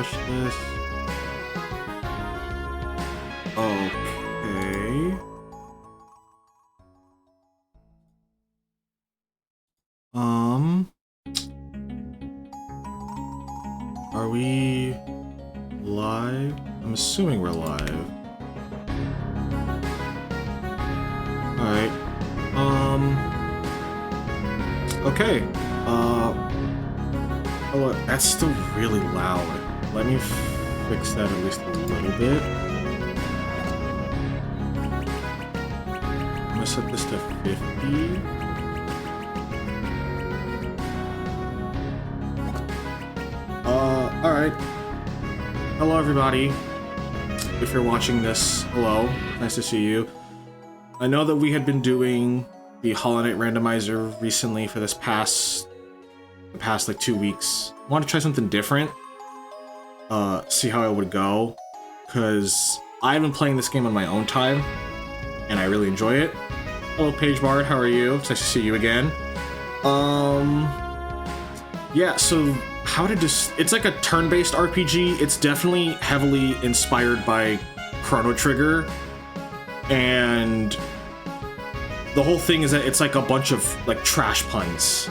refresh this. Okay. Are we live? I'm assuming we're live. Alright. Okay. Oh, that's still really loud. Let me fix that at least a little bit. I'm gonna set this to 50. Alright. Hello, everybody. If you're watching this, hello. Nice to see you. I know that we had been doing the Hollow Knight randomizer recently for the past like 2 weeks. I want to try something different. See how it would go. Because I've been playing this game on my own time, and I really enjoy it. Hello, Paige Bard. How are you? It's nice to see you again. Yeah, so how to it's like a turn-based RPG. It's definitely heavily inspired by Chrono Trigger, and the whole thing is that it's like a bunch of like trash puns.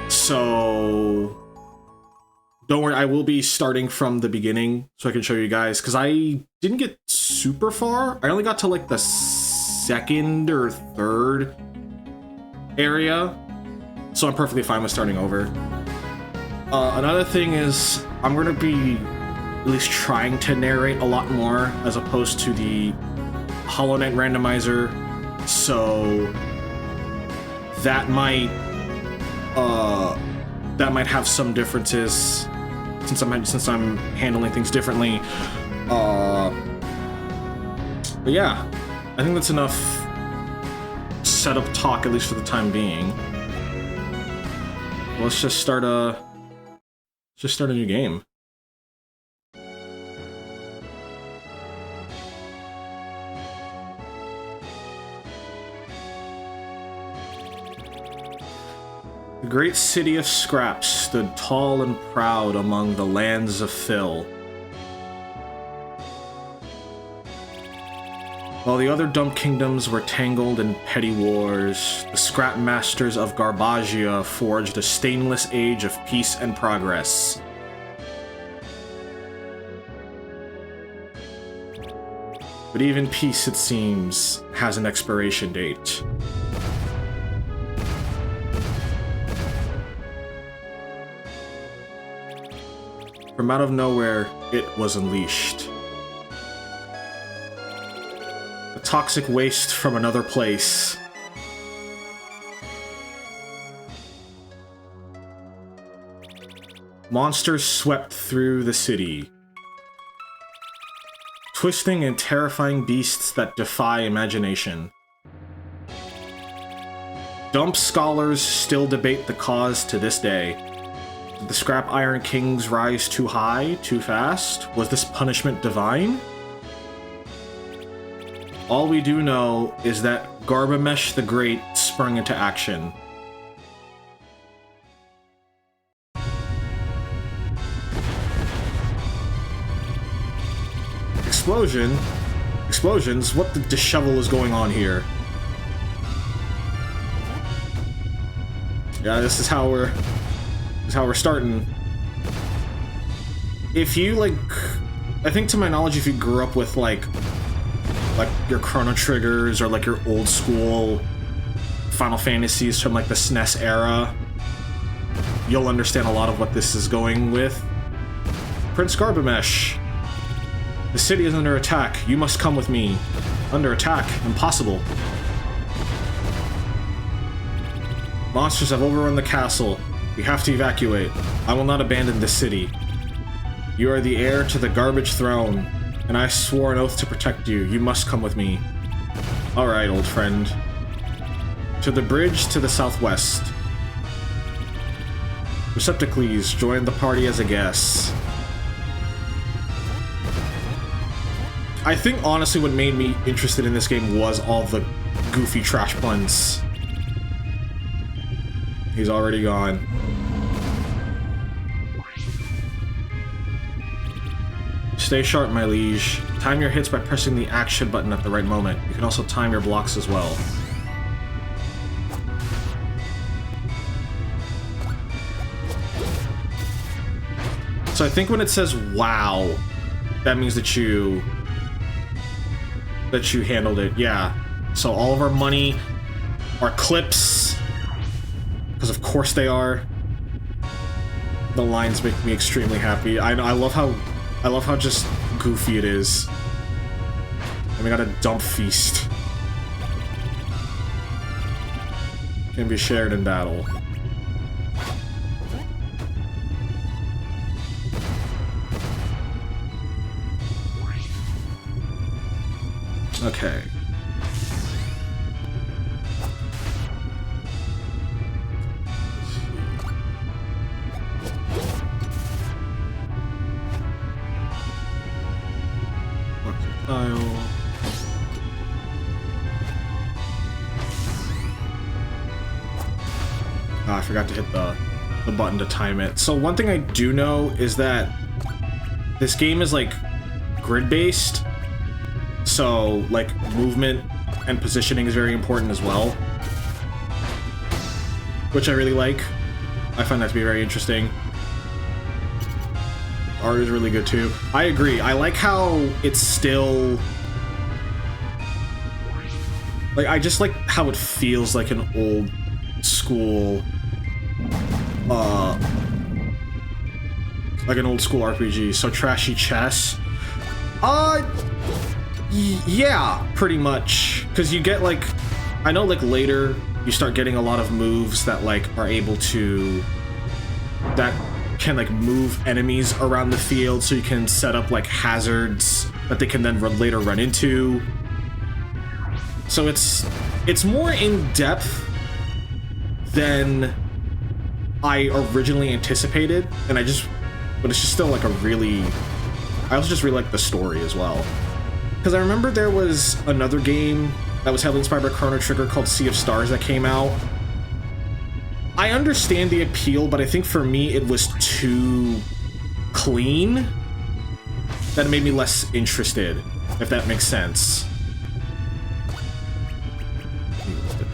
So don't worry, I will be starting from the beginning so I can show you guys, because I didn't get super far. I only got to like the second or third area, so I'm perfectly fine with starting over. Another thing is I'm going to be at least trying to narrate a lot more as opposed to the Hollow Knight randomizer, so that might have some differences since I'm handling things differently. But yeah, I think that's enough setup talk, at least for the time being. Let's just start a new game. The great city of Scraps stood tall and proud among the lands of Phil. While the other dump kingdoms were tangled in petty wars, the Scrap Masters of Garbagia forged a stainless age of peace and progress. But even peace, it seems, has an expiration date. From out of nowhere, it was unleashed. A toxic waste from another place. Monsters swept through the city, twisting and terrifying beasts that defy imagination. Dump scholars still debate the cause to this day. Did the Scrap Iron Kings rise too high, too fast? Was this punishment divine? All we do know is that Garbamesh the Great sprung into action. Explosions? What the dishevel is going on here? Yeah, this is how we're starting. If you I think to my knowledge, if you grew up with like your Chrono Triggers or like your old school Final Fantasies from like the SNES era, you'll understand a lot of what this is going with. Prince Garbamesh. The city is under attack. You must come with me. Under attack? Impossible. Monsters have overrun the castle. We have to evacuate. I will not abandon this city. You are the heir to the garbage throne, and I swore an oath to protect you. You must come with me. Alright, old friend. To the bridge to the southwest. Receptacles joined the party as a guest. I think honestly what made me interested in this game was all the goofy trash puns. He's already gone. Stay sharp, my liege. Time your hits by pressing the action button at the right moment. You can also time your blocks as well. So I think when it says wow, that means that you handled it. Yeah. So all of our money, our clips, because of course they are. The lines make me extremely happy. I love how just goofy it is. And we got a dump feast. Can be shared in battle. Okay. I forgot to hit the button to time it. So one thing I do know is that this game is like grid-based, so like movement and positioning is very important as well, which I really like. I find that to be very interesting. Art is really good too. I agree. I like how it's still like, I just like how it feels like an old school like an old school RPG. So trashy chess. Yeah, pretty much. Because you get like, I know like later you start getting a lot of moves that like are able to, that can like move enemies around the field, so you can set up like hazards that they can then later run into. So it's more in depth than I originally anticipated, and but it's just still like I also just really like the story as well. Because I remember there was another game that was heavily inspired by Chrono Trigger called Sea of Stars that came out. I understand the appeal, but I think for me it was too clean that it made me less interested, if that makes sense.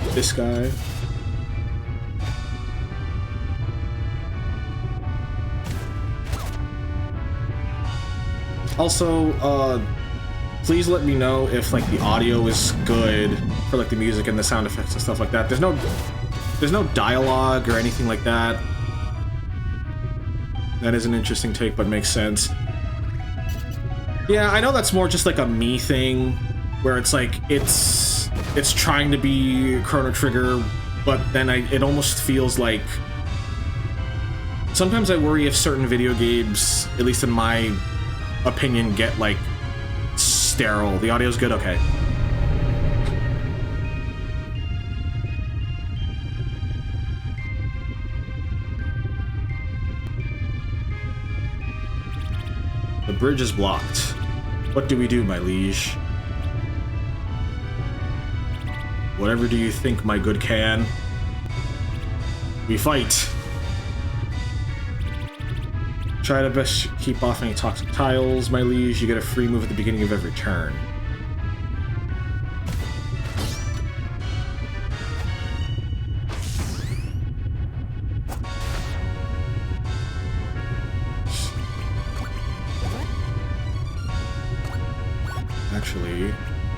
This guy. Also, please let me know if like the audio is good for like the music and the sound effects and stuff like that. There's no dialogue or anything like that. That is an interesting take, but makes sense. Yeah, I know that's more just like a me thing, where it's like it's trying to be Chrono Trigger, but then it almost feels like sometimes I worry if certain video games, at least in my opinion, get like sterile. The audio's good, okay. The bridge is blocked. What do we do, my liege? Whatever do you think, my good can? We fight. Try to best keep off any toxic tiles, my liege. You get a free move at the beginning of every turn. Actually,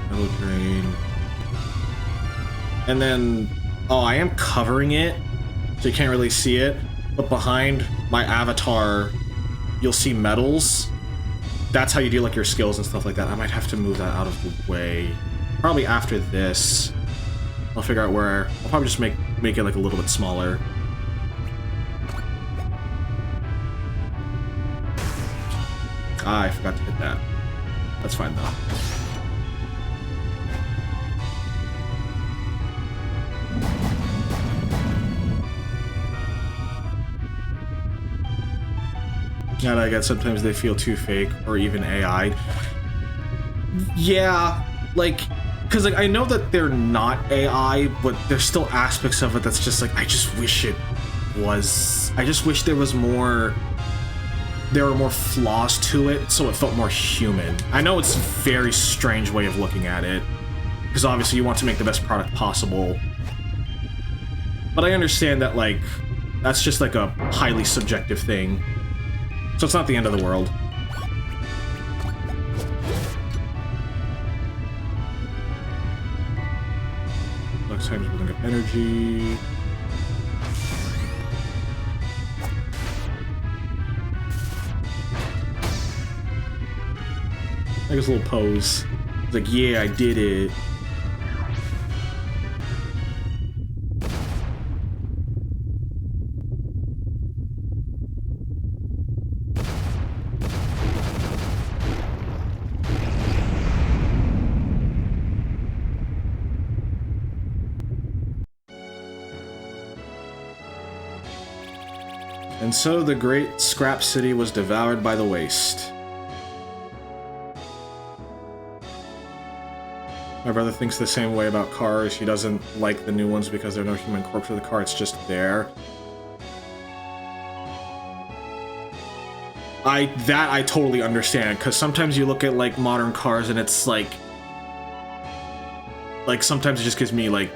Metal Drain. And then, oh, I am covering it, so you can't really see it, but behind my avatar, you'll see medals. That's how you do like your skills and stuff like that. I might have to move that out of the way. Probably after this. I'll figure out where. I'll probably just make it like a little bit smaller. Ah, I forgot to hit that. That's fine though. Yeah, I guess sometimes they feel too fake or even AI. Yeah, like, because like I know that they're not AI, but there's still aspects of it that's just like, I just wish it was. I just wish there was more there were more flaws to it, so it felt more human. I know it's a very strange way of looking at it, because obviously you want to make the best product possible. But I understand that, like, that's just like a highly subjective thing. So it's not the end of the world. Next time building up energy. Like his little pose. It's like, yeah, I did it. And so the great scrap city was devoured by the waste. My brother thinks the same way about cars. He doesn't like the new ones because there are no human corpse of the car, it's just there. I totally understand, because sometimes you look at like modern cars and it's like sometimes it just gives me like,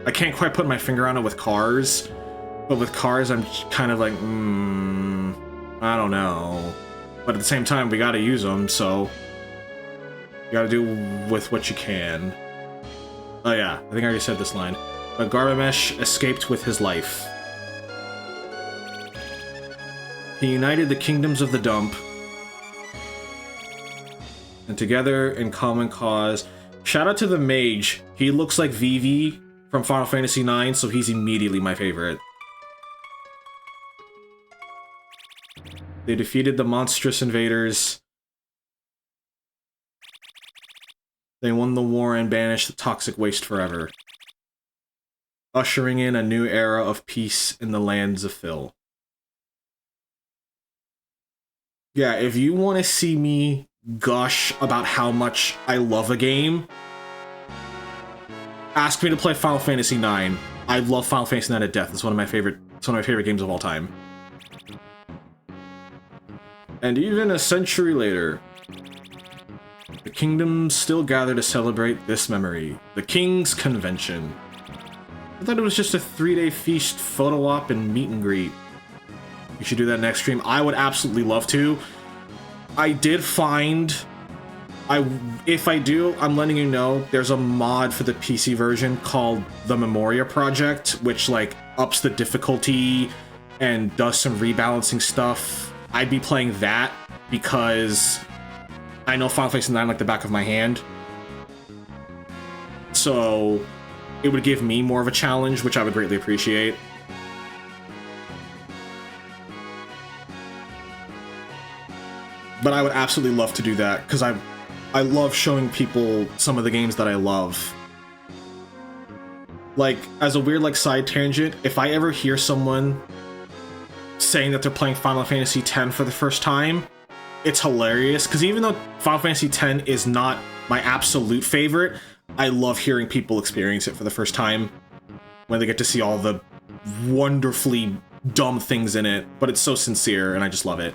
I can't quite put my finger on it with cars, but with cars I'm kind of like, I don't know. But at the same time, we gotta use them, so you gotta do with what you can. Oh yeah, I think I already said this line. But Garbamesh escaped with his life. He united the kingdoms of the dump, and together in common cause. Shout out to the mage. He looks like Vivi from Final Fantasy IX, so he's immediately my favorite. They defeated the monstrous invaders. They won the war and banished the toxic waste forever, ushering in a new era of peace in the lands of Phil. Yeah, if you want to see me gush about how much I love a game, ask me to play Final Fantasy IX. I love Final Fantasy IX to death. It's one of my favorite games of all time. And even a century later, the kingdoms still gather to celebrate this memory. The King's Convention. I thought it was just a 3-day feast, photo op, and meet and greet. You should do that next stream. I would absolutely love to. I did find... if I do, I'm letting you know, there's a mod for the PC version called the Memoria Project, which, like, ups the difficulty and does some rebalancing stuff. I'd be playing that because I know Final Fantasy IX like the back of my hand. So it would give me more of a challenge, which I would greatly appreciate. But I would absolutely love to do that, because I love showing people some of the games that I love. Like, as a weird, like, side tangent, if I ever hear someone saying that they're playing Final Fantasy X for the first time, it's hilarious, because even though Final Fantasy X is not my absolute favorite, I love hearing people experience it for the first time when they get to see all the wonderfully dumb things in it, but it's so sincere, and I just love it.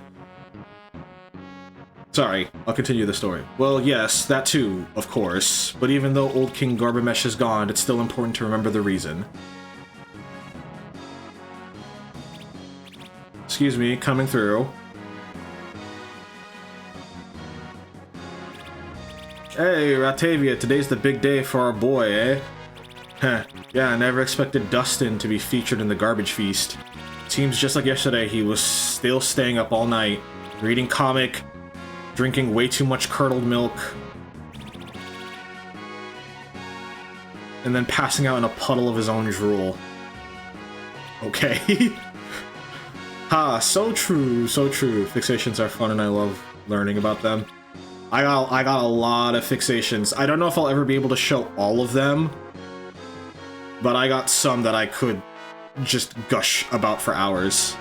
Sorry, I'll continue the story. Well, yes, that too, of course, but even though old King Garbamesh is gone, it's still important to remember the reason. Excuse me, coming through. Hey, Ratavia, today's the big day for our boy, eh? Heh, yeah, I never expected Dustin to be featured in the garbage feast. Seems just like yesterday, he was still staying up all night, reading comic, drinking way too much curdled milk, and then passing out in a puddle of his own drool. Okay. Ha, so true, so true. Fixations are fun and I love learning about them. I got a lot of fixations. I don't know if I'll ever be able to show all of them, but I got some that I could just gush about for hours.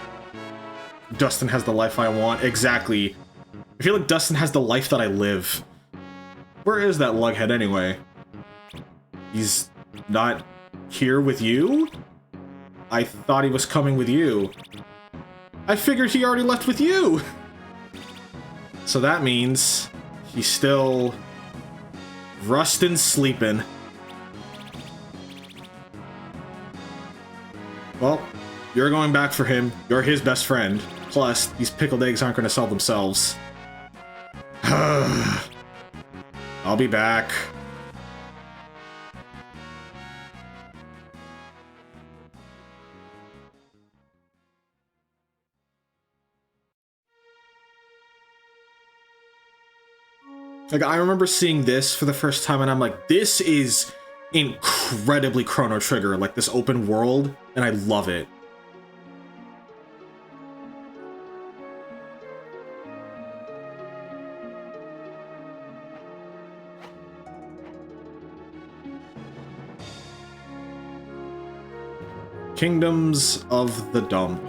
Dustin has the life I want. Exactly. I feel like Dustin has the life that I live. Where is that lughead anyway? He's not here with you? I thought he was coming with you. I figured he already left with you! So that means he's still rustin' sleeping. Well, you're going back for him. You're his best friend. Plus, these pickled eggs aren't going to sell themselves. I'll be back. Like, I remember seeing this for the first time, and I'm like, this is incredibly Chrono Trigger, like this open world, and I love it. Kingdoms of the Dump.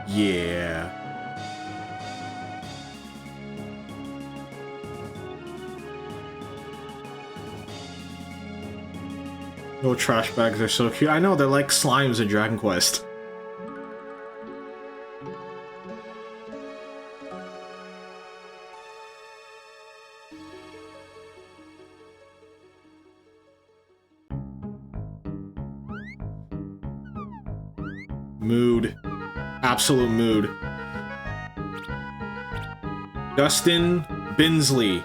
Yeah. No, trash bags are so cute. I know, they're like slimes in Dragon Quest. Mood. Absolute mood. Dustin Binsley.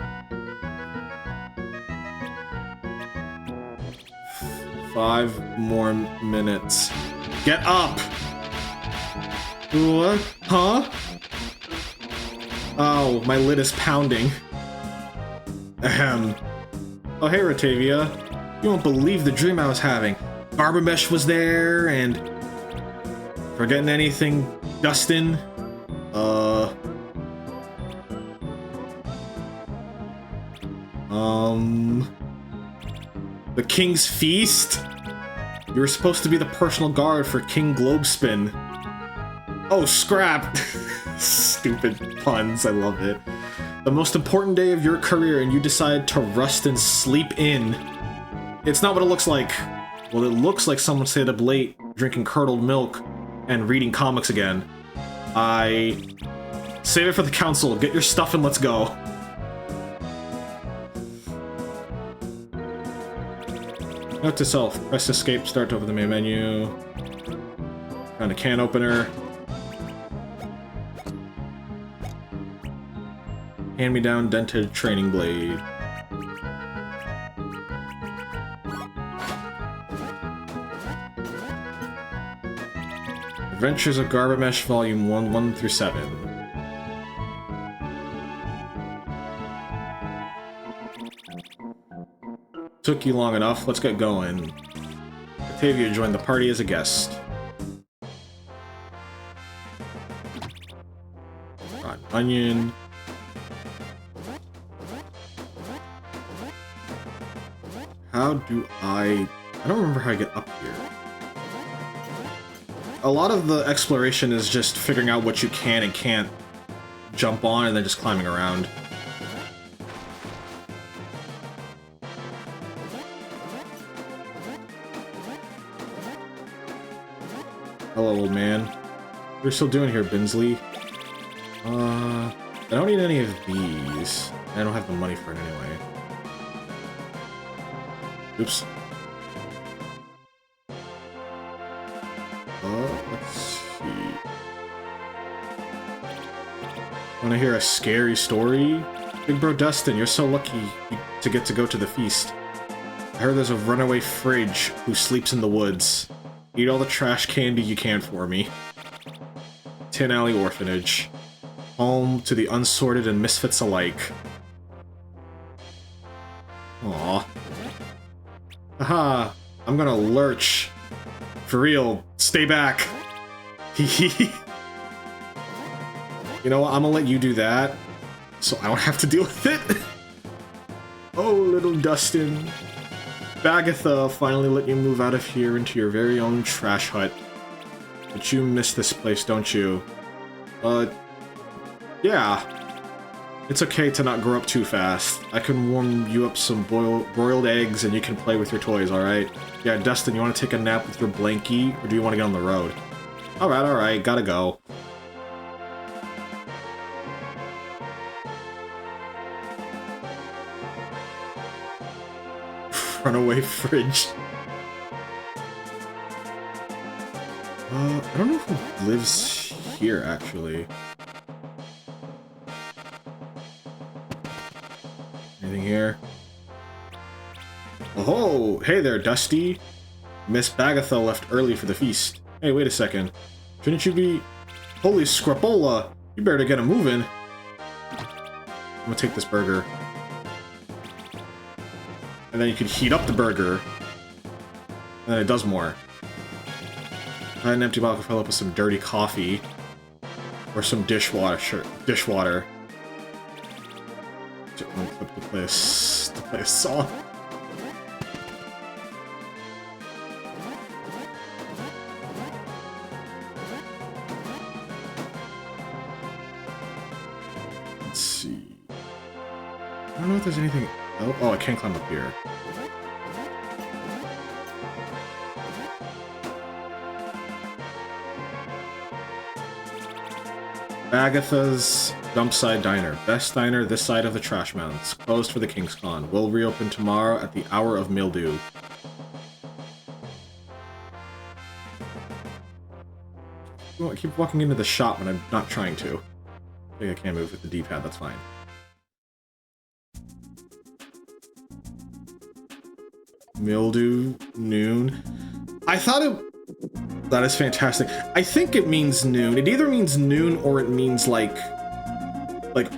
5 more minutes. Get up! What? Huh? Oh, my lid is pounding. Ahem. Oh, hey, Rotavia. You won't believe the dream I was having. Garbamesh was there, and... Forgetting anything, Dustin? The King's Feast? You were supposed to be the personal guard for King Globespin. Oh, scrap! Stupid puns, I love it. The most important day of your career and you decide to rust and sleep in. It's not what it looks like. Well, it looks like someone stayed up late, drinking curdled milk, and reading comics again. Save it for the council. Get your stuff and let's go. Note to self, press escape, start to open the main menu. Found a can opener. Hand-me-down dented training blade. Adventures of Garbamesh Volume 1, 1 through 7. Took you long enough, let's get going. Octavia joined the party as a guest. Rotten onion. How do I don't remember how I get up here. A lot of the exploration is just figuring out what you can and can't jump on and then just climbing around. Hello, old man. What are you still doing here, Binsley? I don't need any of these. I don't have the money for it anyway. Oops. Let's see. Wanna hear a scary story? Big bro Dustin, you're so lucky to get to go to the feast. I heard there's a runaway fridge who sleeps in the woods. Eat all the trash candy you can for me. Tin Alley Orphanage. Home to the unsorted and misfits alike. Aww. Haha, I'm gonna lurch. For real, stay back. You know what, I'm gonna let you do that, so I don't have to deal with it. Oh, little Dustin. Bagatha finally let you move out of here into your very own trash hut. But you miss this place, don't you? Yeah. It's okay to not grow up too fast. I can warm you up some broiled eggs and you can play with your toys, alright? Yeah, Dustin, you want to take a nap with your blankie, or do you want to get on the road? Alright, gotta go. Runaway fridge. I don't know who lives here, actually. Anything here? Oh, hey there, Dusty. Miss Bagatha left early for the feast. Hey, wait a second. Shouldn't you be... Holy scrapola! You better get 'em moving. I'm gonna take this burger. And then you can heat up the burger. And then it does more. I had an empty bottle to fill up with some dirty coffee. Or some dishwater. Dishwater. To play a song. Let's see. I don't know if there's anything. Oh, I can't climb up here. Agatha's Dumpside Diner. Best diner this side of the trash mounds. Closed for the King's Con. Will reopen tomorrow at the hour of mildew. Oh, I keep walking into the shop when I'm not trying to. I think I can move with the D-pad, that's fine. Mildew, noon. I thought it... That is fantastic. I think it means noon. It either means noon or it means like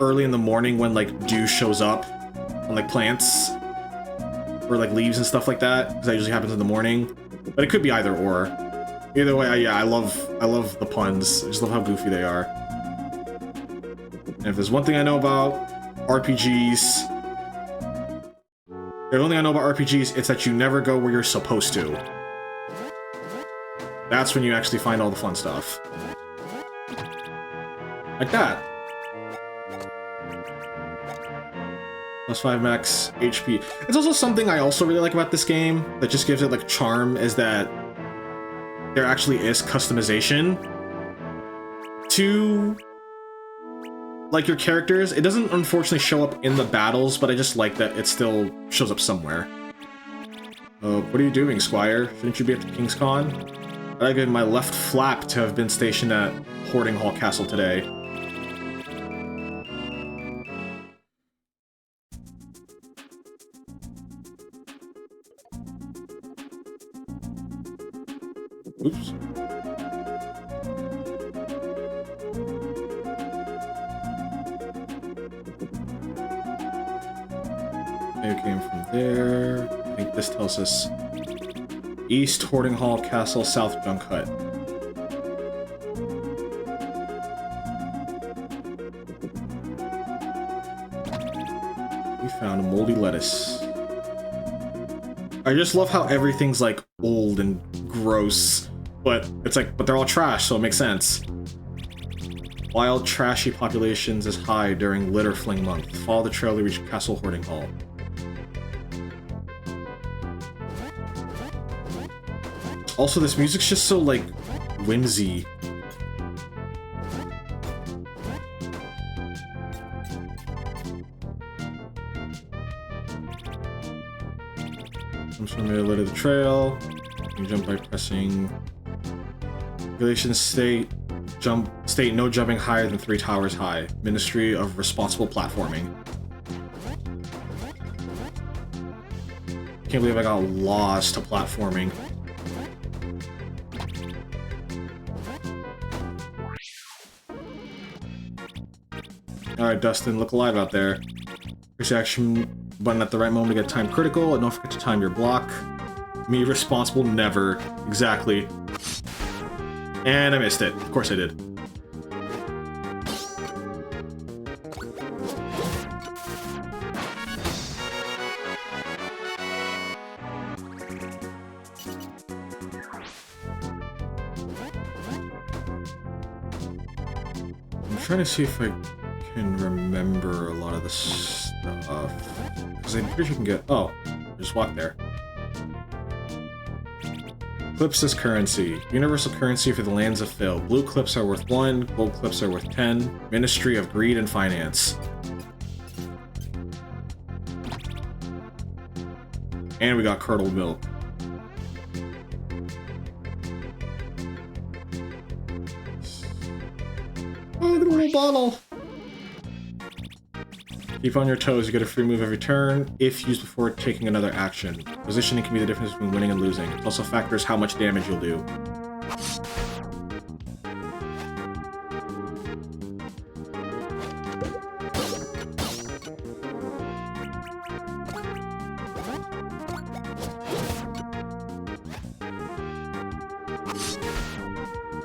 early in the morning when like dew shows up on like plants or like leaves and stuff like that, because that usually happens in the morning. But it could be either or. Either way, yeah, I love the puns. I just love how goofy they are. And if there's one thing I know about RPGs, the only thing I know about RPGs, it's that you never go where you're supposed to. That's when you actually find all the fun stuff. Like that. Plus 5 max HP. It's also something I also really like about this game that just gives it like charm, is that there actually is customization to like your characters. It doesn't unfortunately show up in the battles, but I just like that it still shows up somewhere. What are you doing, Squire? Shouldn't you be at the King's Con? I give my left flap to have been stationed at Hoarding Hall Castle today. Oops. It came from there. I think this tells us East Hoarding Hall Castle, South Junk Hut. We found a moldy lettuce. I just love how everything's like old and gross, but it's like, but they're all trash, so it makes sense. Wild, trashy populations is high during Litter Fling Month. Follow the trail to reach Castle Hoarding Hall. Also, this music's just so, like, whimsy. Comes from the middle of the trail. You jump by pressing... Regulations state no jumping higher than 3 towers high. Ministry of Responsible Platforming. Can't believe I got lost to platforming. Alright, Dustin, look alive out there. Push the action button at the right moment to get time critical, and don't forget to time your block. Me responsible, never. Exactly. And I missed it. Of course I did. I'm trying to see if I can remember a lot of the stuff, because I'm pretty sure you can get... Oh, just walk there. Clips as currency. Universal currency for the lands of Phil. Blue clips are worth 1, gold clips are worth 10. Ministry of Greed and Finance. And we got curdled milk. Oh, look at the little bottle. Keep on your toes, you get a free move every turn, if used before taking another action. Positioning can be the difference between winning and losing. It also factors how much damage you'll do.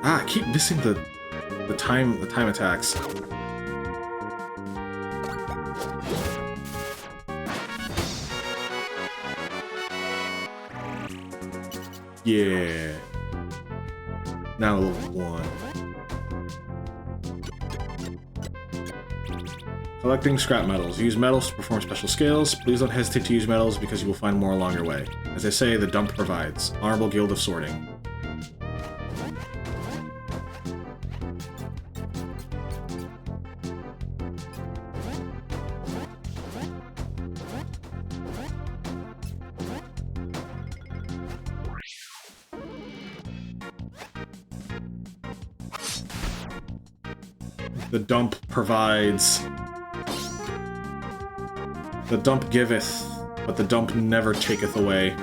Ah, I keep missing the time attacks. Yeah. Now level 1. Collecting scrap metals. Use metals to perform special skills. Please don't hesitate to use metals because you will find more along your way. As I say, the dump provides. Honorable Guild of Sorting. The dump provides. The dump giveth, but the dump never taketh away.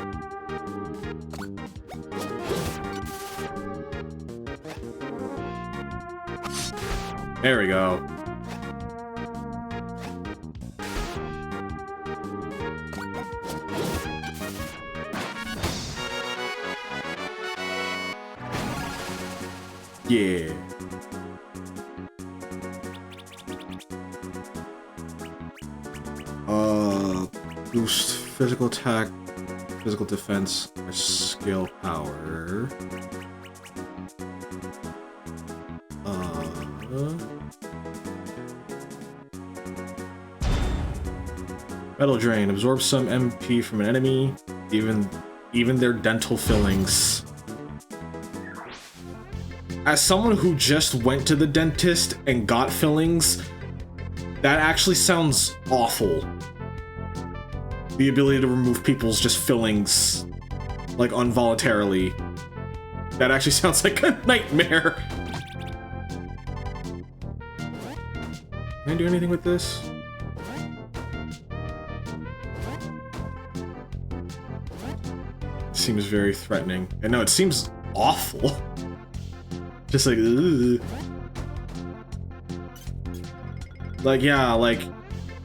There we go. Yeah. Boost physical attack, physical defense, or skill power. Metal Drain. Absorb some MP from an enemy, even their dental fillings. As someone who just went to the dentist and got fillings, that actually sounds awful. The ability to remove people's just fillings, like, involuntarily. That actually sounds like a nightmare. Can I do anything with this? It seems very threatening. And no, it seems awful. Just like, ugh. Like, yeah, like,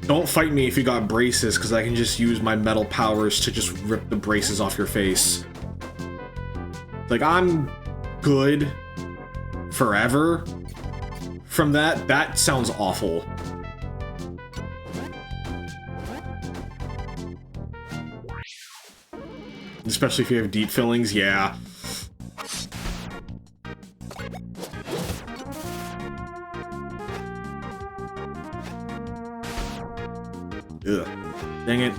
don't fight me if you got braces, because I can just use my metal powers to just rip the braces off your face. Like, I'm good forever from that. That sounds awful. Especially if you have deep fillings, yeah. Ugh. Dang it.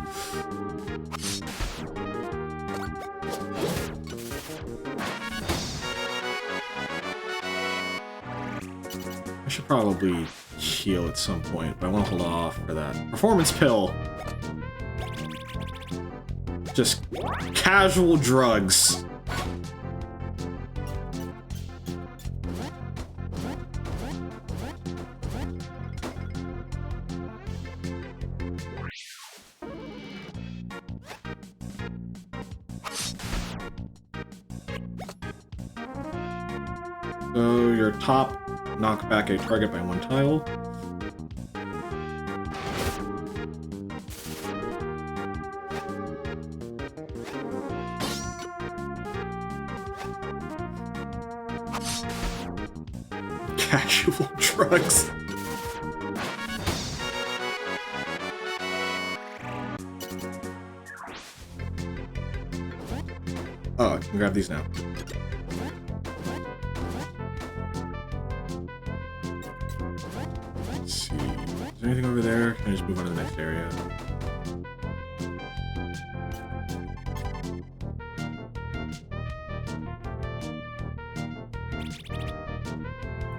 I should probably heal at some point, but I want to hold off for that. Performance pill. Just casual drugs. So your top, knock back a target by 1 tile. Casual drugs. Oh, I can grab these now. Let's see. Is there anything over there? Can I just move on to the next area?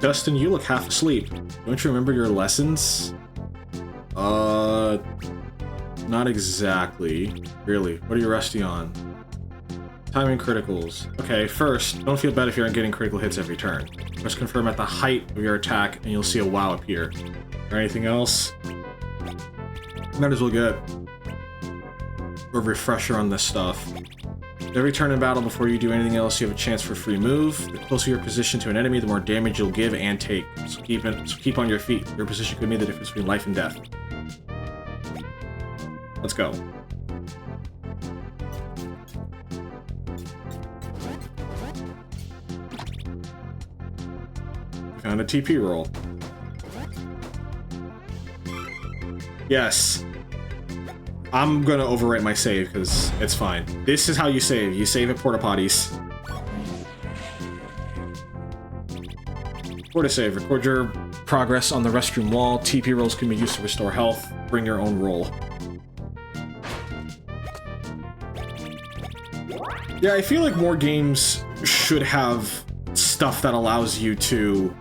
Dustin, you look half asleep. Don't you remember your lessons? Not exactly. Really, what are you rusty on? Timing criticals. Okay, first, don't feel bad if you aren't getting critical hits every turn. Press confirm at the height of your attack and you'll see a WOW appear. Or anything else? Might as well get a refresher on this stuff. Every turn in battle before you do anything else, you have a chance for a free move. The closer your position to an enemy, the more damage you'll give and take. So keep on your feet. Your position could mean the difference between life and death. Let's go. Found a TP roll. Yes. I'm gonna overwrite my save because it's fine. This is how you save. You save at porta potties. Porta save. Record your progress on the restroom wall. TP rolls can be used to restore health. Bring your own roll. Yeah, I feel like more games should have stuff that allows you to...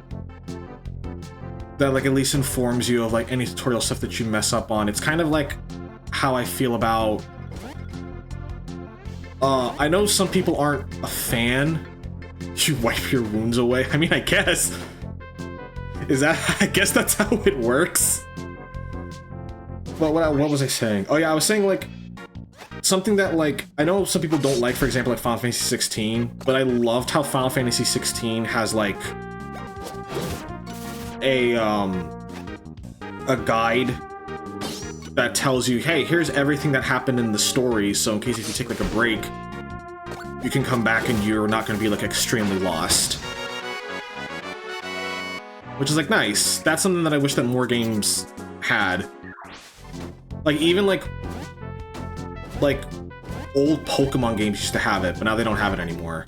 that, like, at least informs you of, like, any tutorial stuff that you mess up on. It's kind of like how I feel about... I know some people aren't a fan. You wipe your wounds away. I mean, I guess. Is that... I guess that's how it works. But what was I saying? Oh yeah, I was saying, like... something that, like, I know some people don't like, for example, like Final Fantasy 16, but I loved how Final Fantasy 16 has, like, a guide that tells you, hey, here's everything that happened in the story, so in case if you take, like, a break, you can come back and you're not going to be, like, extremely lost. Which is, like, nice. That's something that I wish that more games had. Like, even, like, old Pokemon games used to have it, but now they don't have it anymore.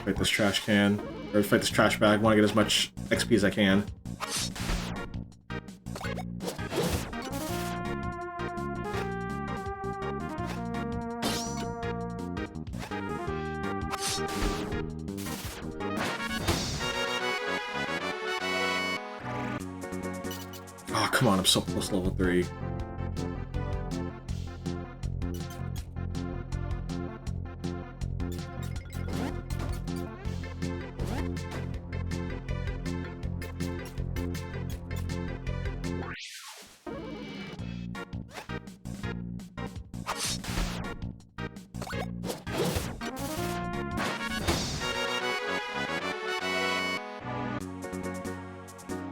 Fight this trash can, or fight this trash bag. Want to get as much XP as I can. Oh, come on, I'm so close to level 3.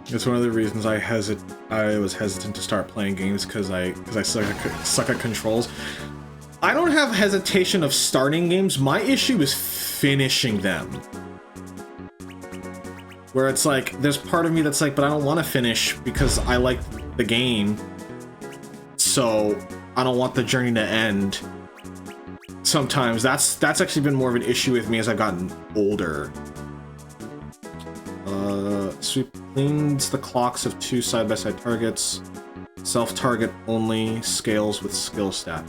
It's one of the reasons I was hesitant to start playing games because I suck at controls. I don't have hesitation of starting games. My issue is finishing them. Where it's like, there's part of me that's like, but I don't want to finish because I like the game. So I don't want the journey to end. Sometimes that's actually been more of an issue with me as I've gotten older. Sweep cleans the clocks of 2 side-by-side targets. Self-target only. Scales with skill stat.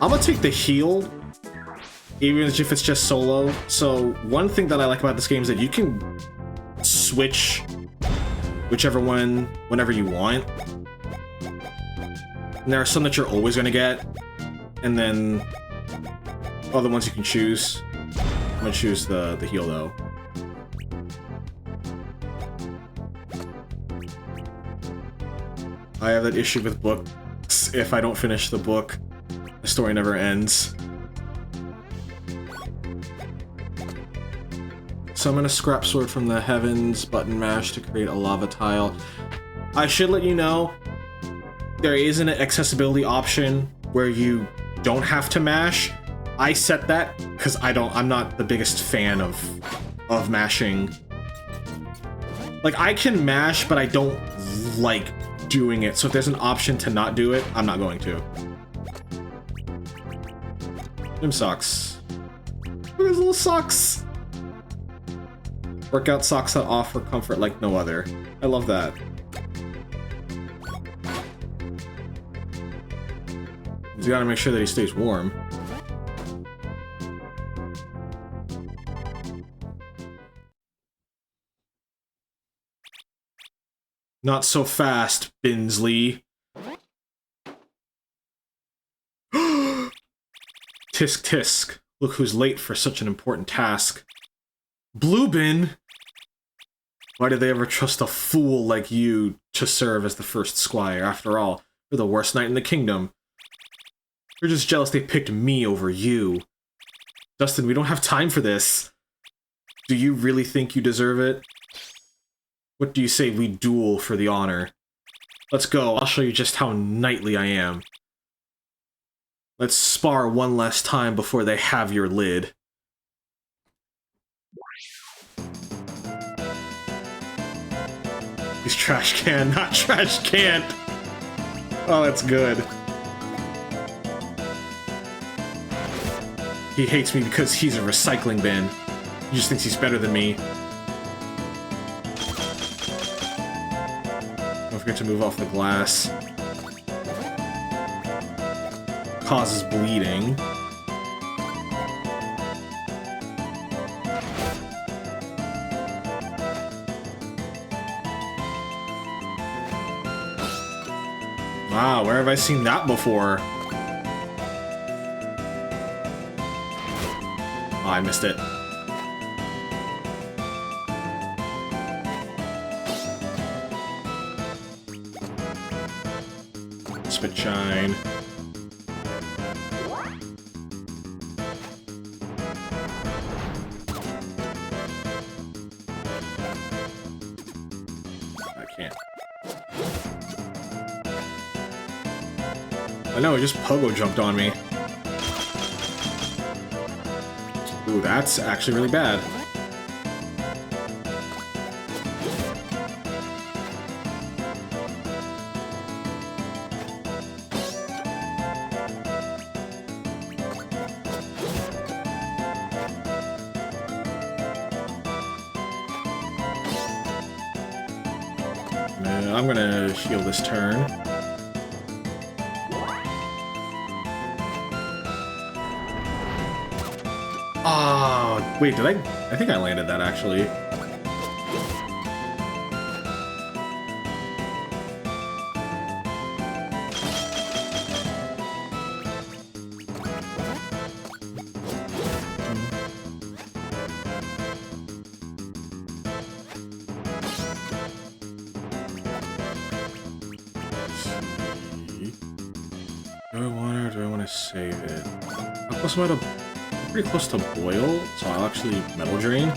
I'm gonna take the heal, even if it's just solo. So one thing that I like about this game is that you can switch whichever one whenever you want. And there are some that you're always gonna get, and then other ones you can choose. I'm gonna choose the heal though. I have that issue with books. If I don't finish the book, the story never ends. Summon a scrap sword from the heavens, button mash to create a lava tile. I should let you know, there is an accessibility option where you don't have to mash. I set that because I'm not the biggest fan of mashing. Like, I can mash, but I don't like doing it, so if there's an option to not do it, I'm not going to. Them socks. Look at those little socks! Workout socks that offer comfort like no other. I love that. You gotta make sure that he stays warm. Not so fast, Binsley. Tisk tisk. Look who's late for such an important task. Bluebin! Why did they ever trust a fool like you to serve as the first squire? After all, you're the worst knight in the kingdom. You're just jealous they picked me over you. Dustin, we don't have time for this. Do you really think you deserve it? What do you say we duel for the honor? Let's go, I'll show you just how knightly I am. Let's spar one last time before they have your lid. He's trash can, not trash can! Oh, that's good. He hates me because he's a recycling bin. He just thinks he's better than me. Don't forget to move off the glass. Causes bleeding. Wow, where have I seen that before? Oh, I missed it. Spit shine. I can't. I know, it just pogo jumped on me. Ooh, that's actually really bad. I'm gonna heal this turn. Oh, wait, did I think I landed that, actually. Do I want it or do I want to save it? How close am I to... pretty close to boil, so I'll actually metal drain.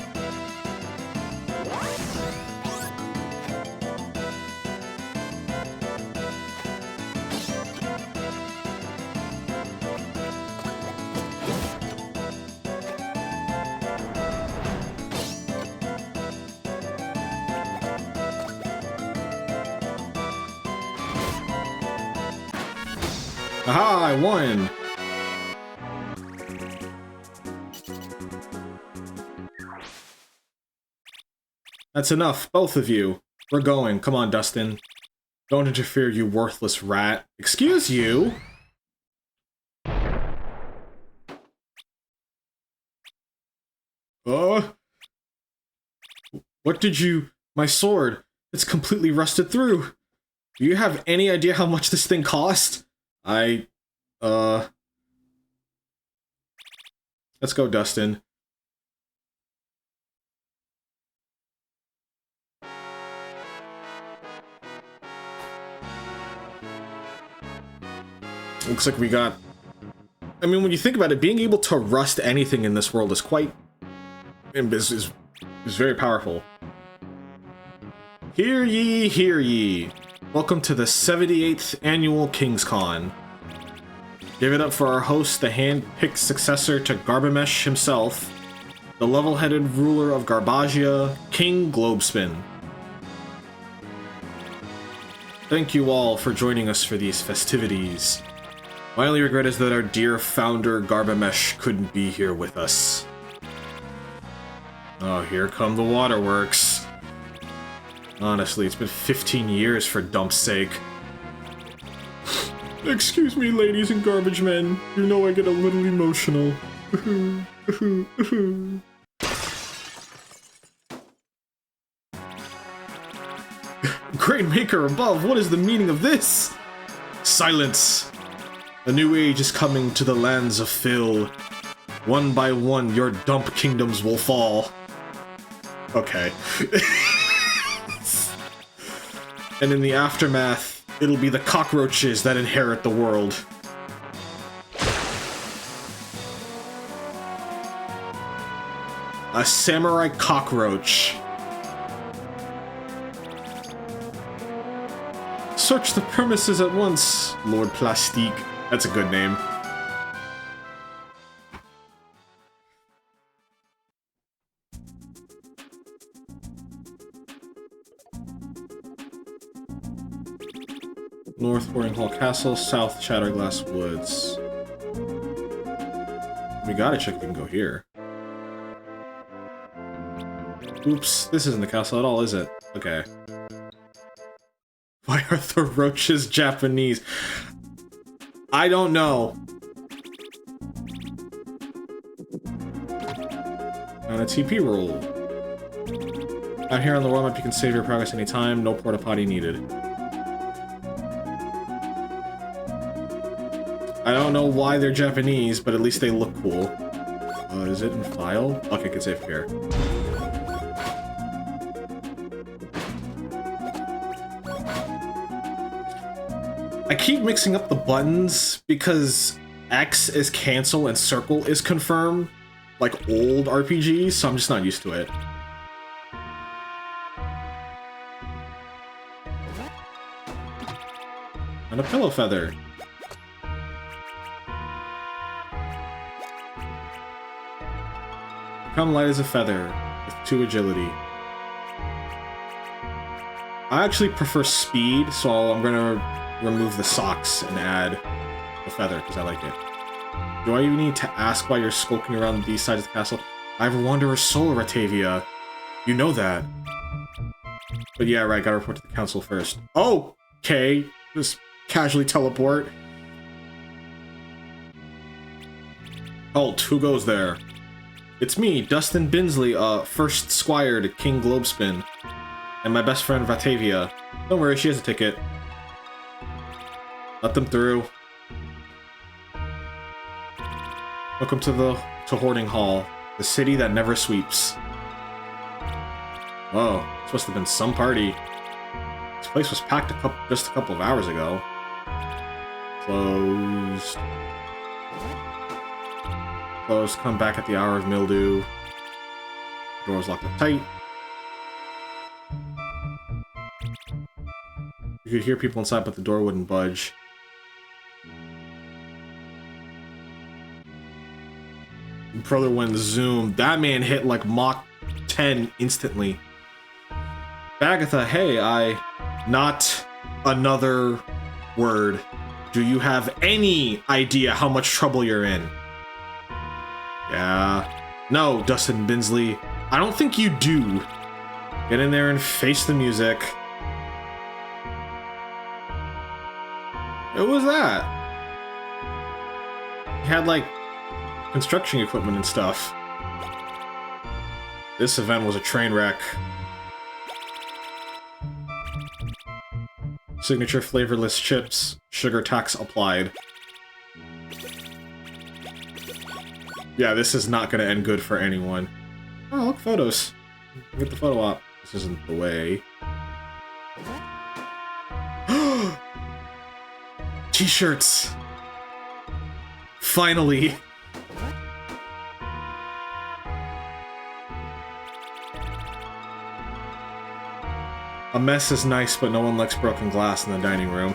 Aha, I won! That's enough, both of you. We're going. Come on, Dustin. Don't interfere, you worthless rat. Excuse you? What did you... My sword. It's completely rusted through. Do you have any idea how much this thing cost? Let's go, Dustin. Looks like we got... I mean, when you think about it, being able to rust anything in this world is quite... is very powerful. Hear ye, hear ye. Welcome to the 78th Annual KingsCon. Give it up for our host, the hand-picked successor to Garbamesh himself, the level-headed ruler of Garbagia, King Globespin. Thank you all for joining us for these festivities. My only regret is that our dear founder, Garbamesh, couldn't be here with us. Oh, here come the waterworks. Honestly, it's been 15 years for Dump's sake. Excuse me, ladies and garbage men. You know I get a little emotional. Great maker above, what is the meaning of this? Silence! A new age is coming to the lands of Phil. One by one, your dump kingdoms will fall. Okay. And in the aftermath, it'll be the cockroaches that inherit the world. A samurai cockroach. Search the premises at once, Lord Plastique. That's a good name. North Boardinghall Castle, South Shatterglass Woods. We gotta check if we can go here. Oops, this isn't the castle at all, is it? Okay. Why are the roaches Japanese? I don't know. On a TP roll. Out here on the world map, you can save your progress anytime. No porta potty needed. I don't know why they're Japanese, but at least they look cool. Is it in file? Okay, I can save here. I keep mixing up the buttons because X is cancel and circle is confirm, like old RPGs, so I'm just not used to it. And a pillow feather. Become light as a feather with 2 agility. I actually prefer speed, so I'm gonna remove the socks and add the feather because I like it. Do I even need to ask why you're skulking around these sides of the castle? I have a wanderer's soul, Ratavia. You know that. But yeah, right, gotta report to the council first. Oh, okay. Just casually teleport. Halt, who goes there? It's me, Dustin Binsley, first squire to King Globespin. And my best friend, Ratavia. Don't worry, she has a ticket. Let them through. Welcome to Hoarding Hall, the city that never sweeps. Whoa, this must have been some party. This place was packed just a couple of hours ago. Closed. Closed, come back at the hour of mildew. Doors locked up tight. You could hear people inside, but the door wouldn't budge. Brother went zoom. That man hit like Mach 10 instantly. Agatha, hey, not another word. Do you have any idea how much trouble you're in? Yeah. No, Dustin Binsley. I don't think you do. Get in there and face the music. What was that? He had, like, construction equipment and stuff. This event was a train wreck. Signature flavorless chips. Sugar tax applied. Yeah, this is not going to end good for anyone. Oh, look, photos. Get the photo op. This isn't the way. T-shirts! Finally! A mess is nice, but no one likes broken glass in the dining room.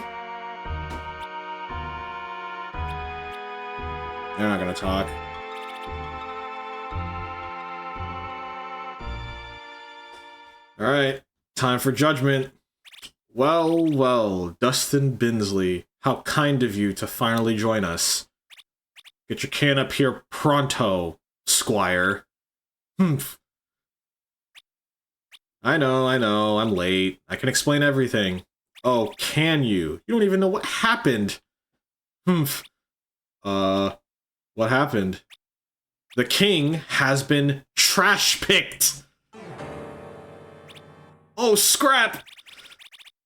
They're not gonna talk. Alright, time for judgment. Well, well, Dustin Binsley, how kind of you to finally join us. Get your can up here pronto, Squire. Humph. I know, I'm late. I can explain everything. Oh, can you? You don't even know what happened. Humph. What happened? The king has been trash-picked! Oh, scrap!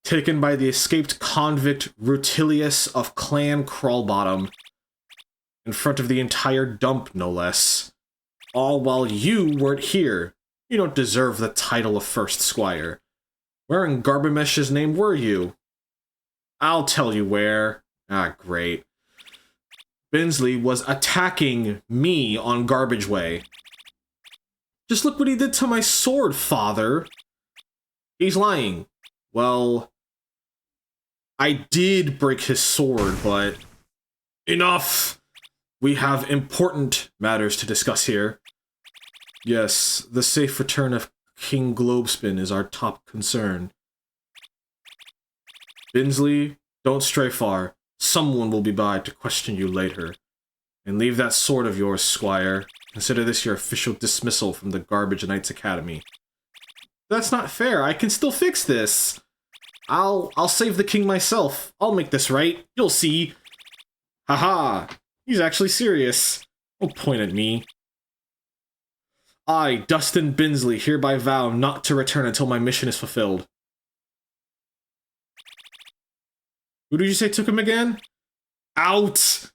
Taken by the escaped convict Rutilius of Clan Crawlbottom. In front of the entire dump, no less. All while you weren't here. You don't deserve the title of First Squire. Where in Garbamesh's name were you? I'll tell you where. Ah, great. Binsley was attacking me on Garbage Way. Just look what he did to my sword, father. He's lying. Well, I did break his sword, but... Enough! We have important matters to discuss here. Yes, the safe return of King Globespin is our top concern. Binsley, don't stray far. Someone will be by to question you later. And leave that sword of yours, Squire. Consider this your official dismissal from the Garbage Knights Academy. That's not fair. I can still fix this. I'll save the king myself. I'll make this right. You'll see. Haha. He's actually serious. Don't point at me. I, Dustin Binsley, hereby vow not to return until my mission is fulfilled. Who did you say took him again? Out!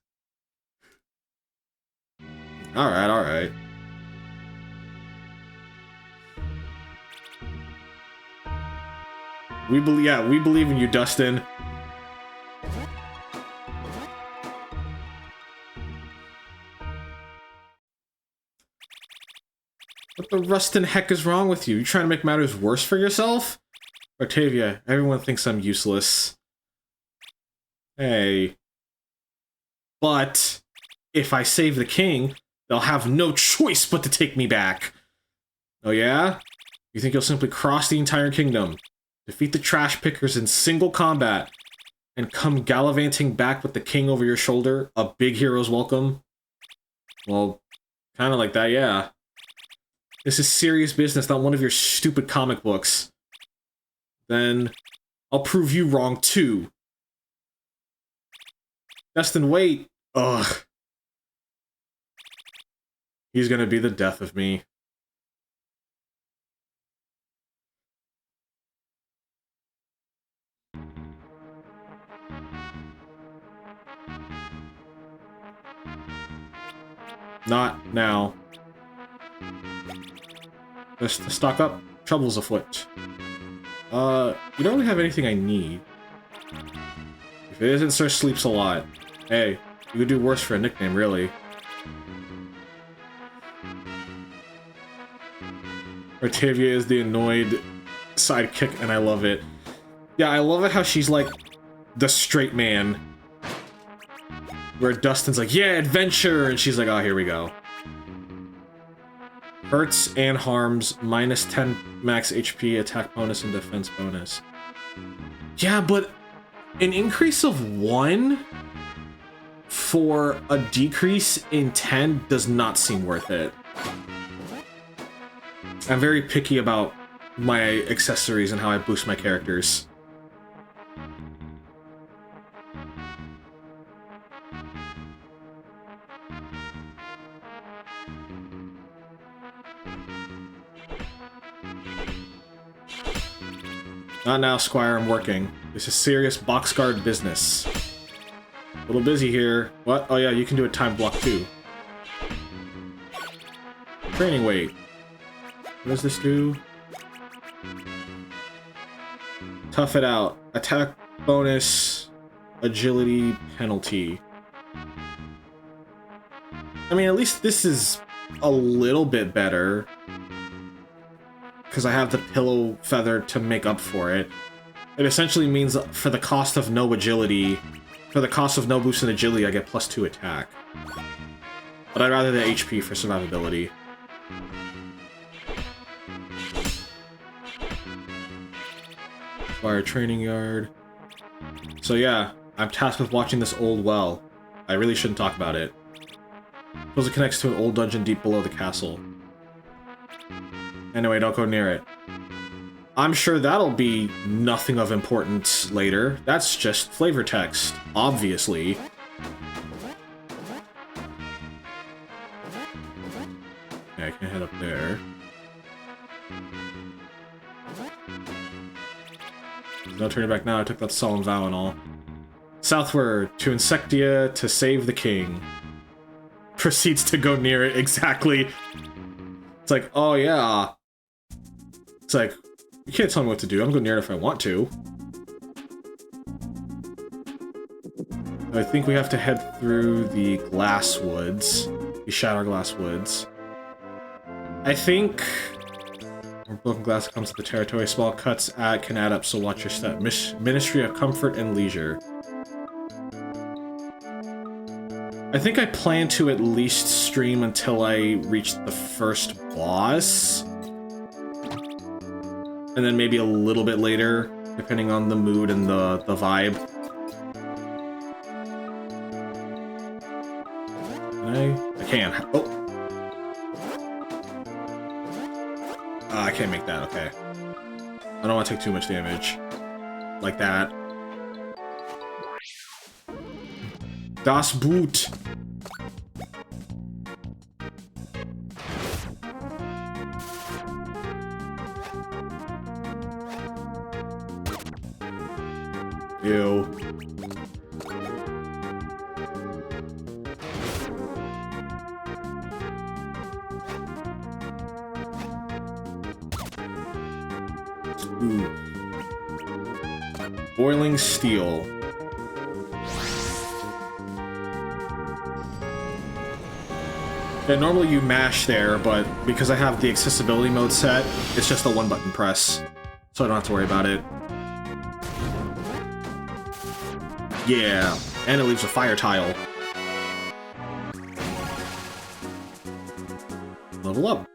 Alright, alright. We believe in you, Dustin. What the rustin' heck is wrong with you? You trying to make matters worse for yourself? Octavia, everyone thinks I'm useless. Hey. But, if I save the king, they'll have no choice but to take me back. Oh yeah? You think you'll simply cross the entire kingdom, defeat the trash pickers in single combat, and come gallivanting back with the king over your shoulder, a big hero's welcome? Well, kinda like that, yeah. This is serious business, not one of your stupid comic books. Then, I'll prove you wrong too. Dustin, wait! Ugh. He's gonna be the death of me. Not now. Just stock up. Trouble's afoot. You don't really have anything I need. If it isn't Sir Sleeps a Lot. Hey, you could do worse for a nickname, really. Octavia is the annoyed sidekick, and I love it. Yeah, I love it how she's like the straight man. Where Dustin's like, yeah, adventure! And she's like, oh, here we go. Hurts and harms, minus 10 max HP, attack bonus, and defense bonus. Yeah, but an increase of 1 for a decrease in 10 does not seem worth it. I'm very picky about my accessories and how I boost my characters. Not now, Squire, I'm working. This is serious boxguard business. A little busy here. What? Oh yeah, you can do a time block too. Training weight. What does this do? Tough it out. Attack bonus, agility penalty. I mean, at least this is a little bit better. Because I have the pillow feather to make up for it. It essentially means for the cost of no agility, for the cost of no boost in agility, I get +2 attack. But I'd rather the HP for survivability. Fire training yard. So yeah, I'm tasked with watching this old well. I really shouldn't talk about it. Suppose it connects to an old dungeon deep below the castle. Anyway, don't go near it. I'm sure that'll be nothing of importance later. That's just flavor text, obviously. Okay, I can't head up there. No turning back now, I took that solemn vow and all. Southward, to Insectia, to save the king. Proceeds to go near it, exactly. It's like, oh yeah. It's like, you can't tell me what to do, I'm going near it if I want to. I think we have to head through the glass woods. The Shatter Glass Woods. I think... Broken glass comes to the territory. Small cuts can add up, so watch your step. Ministry of Comfort and Leisure. I think I plan to at least stream until I reach the first boss. And then maybe a little bit later, depending on the mood and the vibe. I can. Oh! I can't make that, okay. I don't want to take too much damage. Like that. Das Boot! Ew. Ooh. Boiling Steel. Yeah, normally you mash there, but because I have the accessibility mode set, it's just a one-button press. So I don't have to worry about it. Yeah, and it leaves a fire tile. Level up.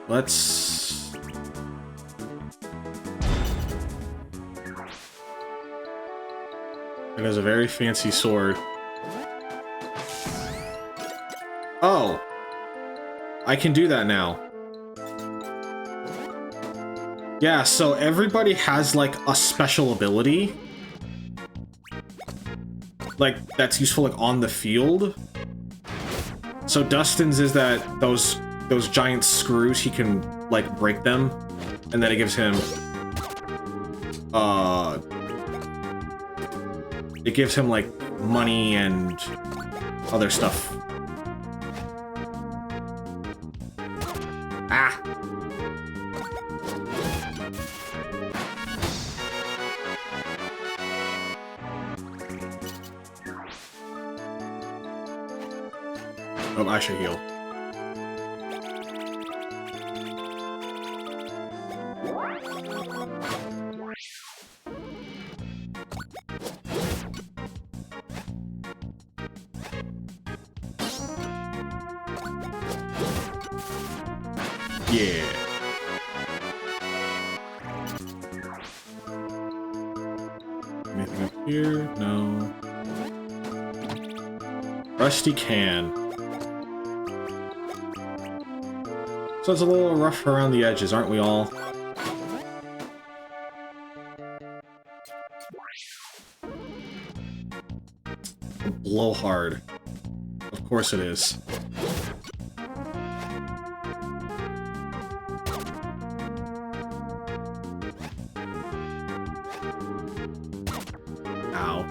Let's... It has a very fancy sword. Oh! I can do that now. Yeah, so everybody has, like, a special ability. Like, that's useful, like, on the field. So Dustin's is that those giant screws, he can, like, break them. And then it gives him... It gives him, like, money and other stuff. Ah! Oh, I should heal. Yeah. Anything up here? No. Rusty can. So it's a little rough around the edges, aren't we all? Blowhard. Of course it is. Ow.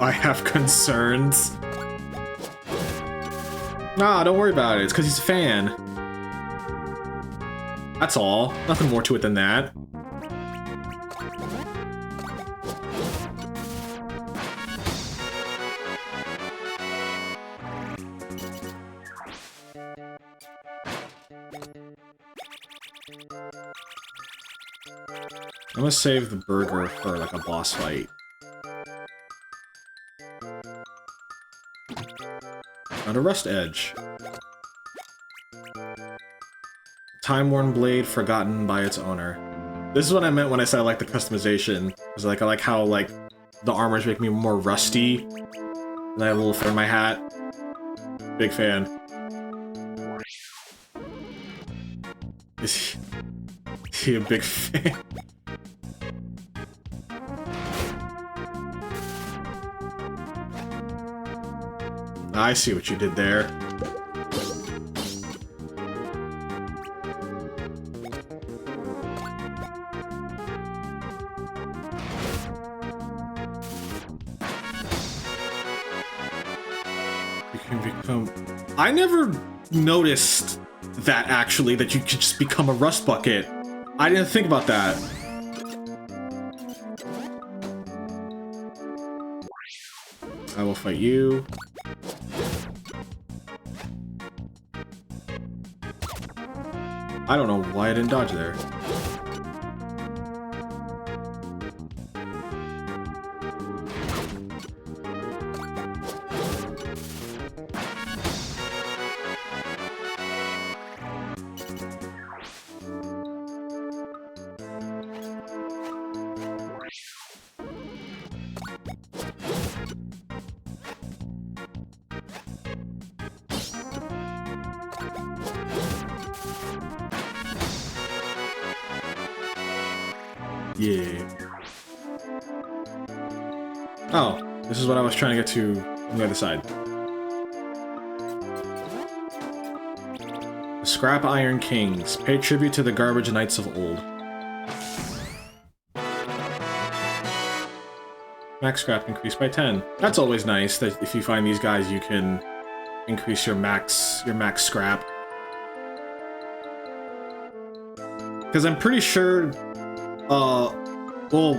I have concerns. Nah, don't worry about it. It's because he's a fan. That's all. Nothing more to it than that. I'm gonna save the burger for like a boss fight. Found a rust edge. Time-worn blade forgotten by its owner. This is what I meant when I said I like the customization. It was like I like how like the armors make me more rusty. And I have a little fur in my hat. Big fan. Is he a big fan? I see what you did there. You can become... I never noticed that, actually, that you could just become a rust bucket. I didn't think about that. I will fight you. I don't know why I didn't dodge there. Yeah. Oh, this is what I was trying to get to on the other side. The Scrap Iron Kings. Pay tribute to the garbage knights of old. Max scrap increased by 10. That's always nice, that if you find these guys, you can increase your max scrap. Because I'm pretty sure... well,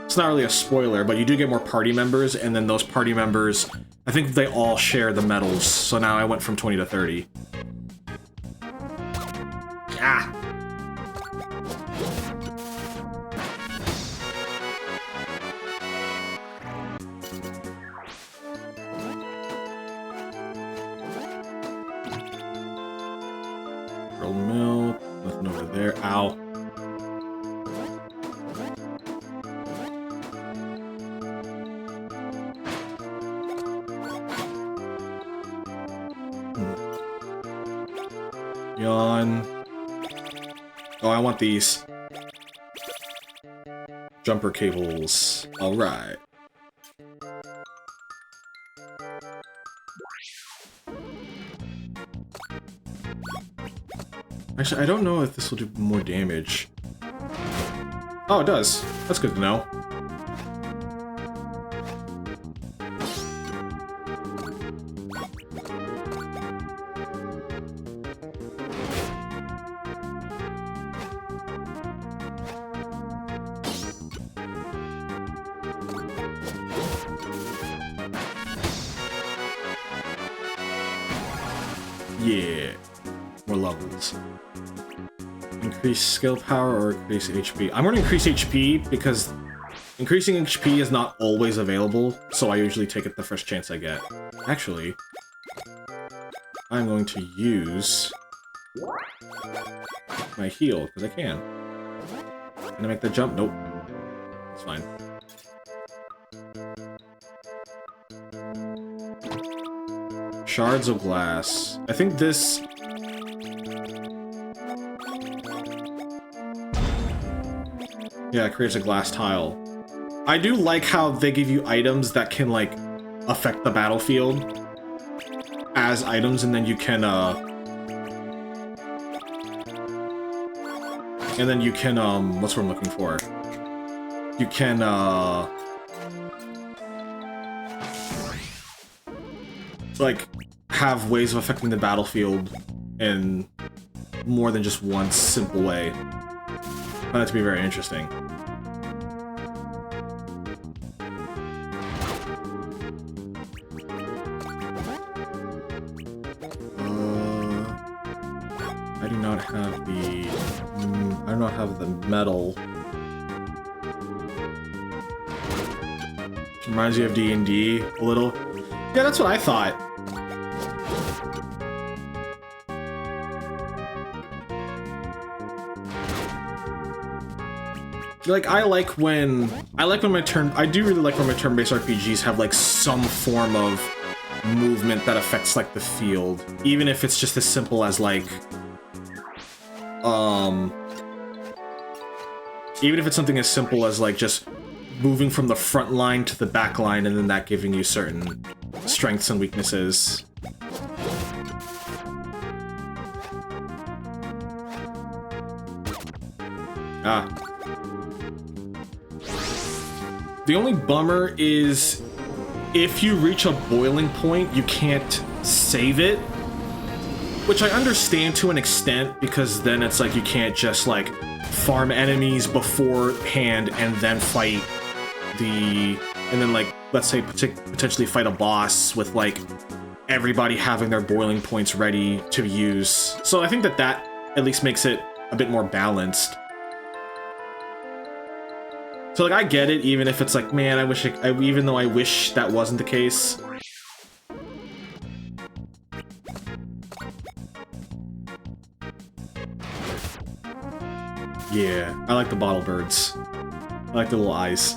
it's not really a spoiler, but you do get more party members, and then those party members, I think they all share the medals, so now I went from 20 to 30. Ah! Grilled milk, nothing over there. Ow. Yawn. Oh, I want these. Jumper cables. Alright. Actually, I don't know if this will do more damage. Oh, it does. That's good to know. Yeah. More levels. Increase skill power or increase HP. I'm going to increase HP because increasing HP is not always available, so I usually take it the first chance I get. Actually, I'm going to use my heal, because I can. Can I make the jump? Nope. It's fine. Shards of glass. I think this... yeah, it creates a glass tile. I do like how they give you items that can, like, affect the battlefield as items, and then you can, what's what I'm looking for? You can, like, have ways of affecting the battlefield in more than just one simple way. I find that to be very interesting. I do not have the... I do not have the metal. Which reminds you of D&D a little. Yeah, that's what I thought. Like, I do really like when my turn-based RPGs have, like, some form of movement that affects, like, the field. Even if it's just as simple as, like, Even if it's something as simple as like just moving from the front line to the back line and then that giving you certain strengths and weaknesses. Ah. The only bummer is if you reach a boiling point, you can't save it. Which I understand to an extent, because then it's like you can't just like farm enemies beforehand and then fight and then like, let's say potentially fight a boss with like everybody having their boiling points ready to use. So I think that at least makes it a bit more balanced. So like I get it, even if it's like, man, even though I wish that wasn't the case. Yeah, I like the bottle birds. I like the little eyes.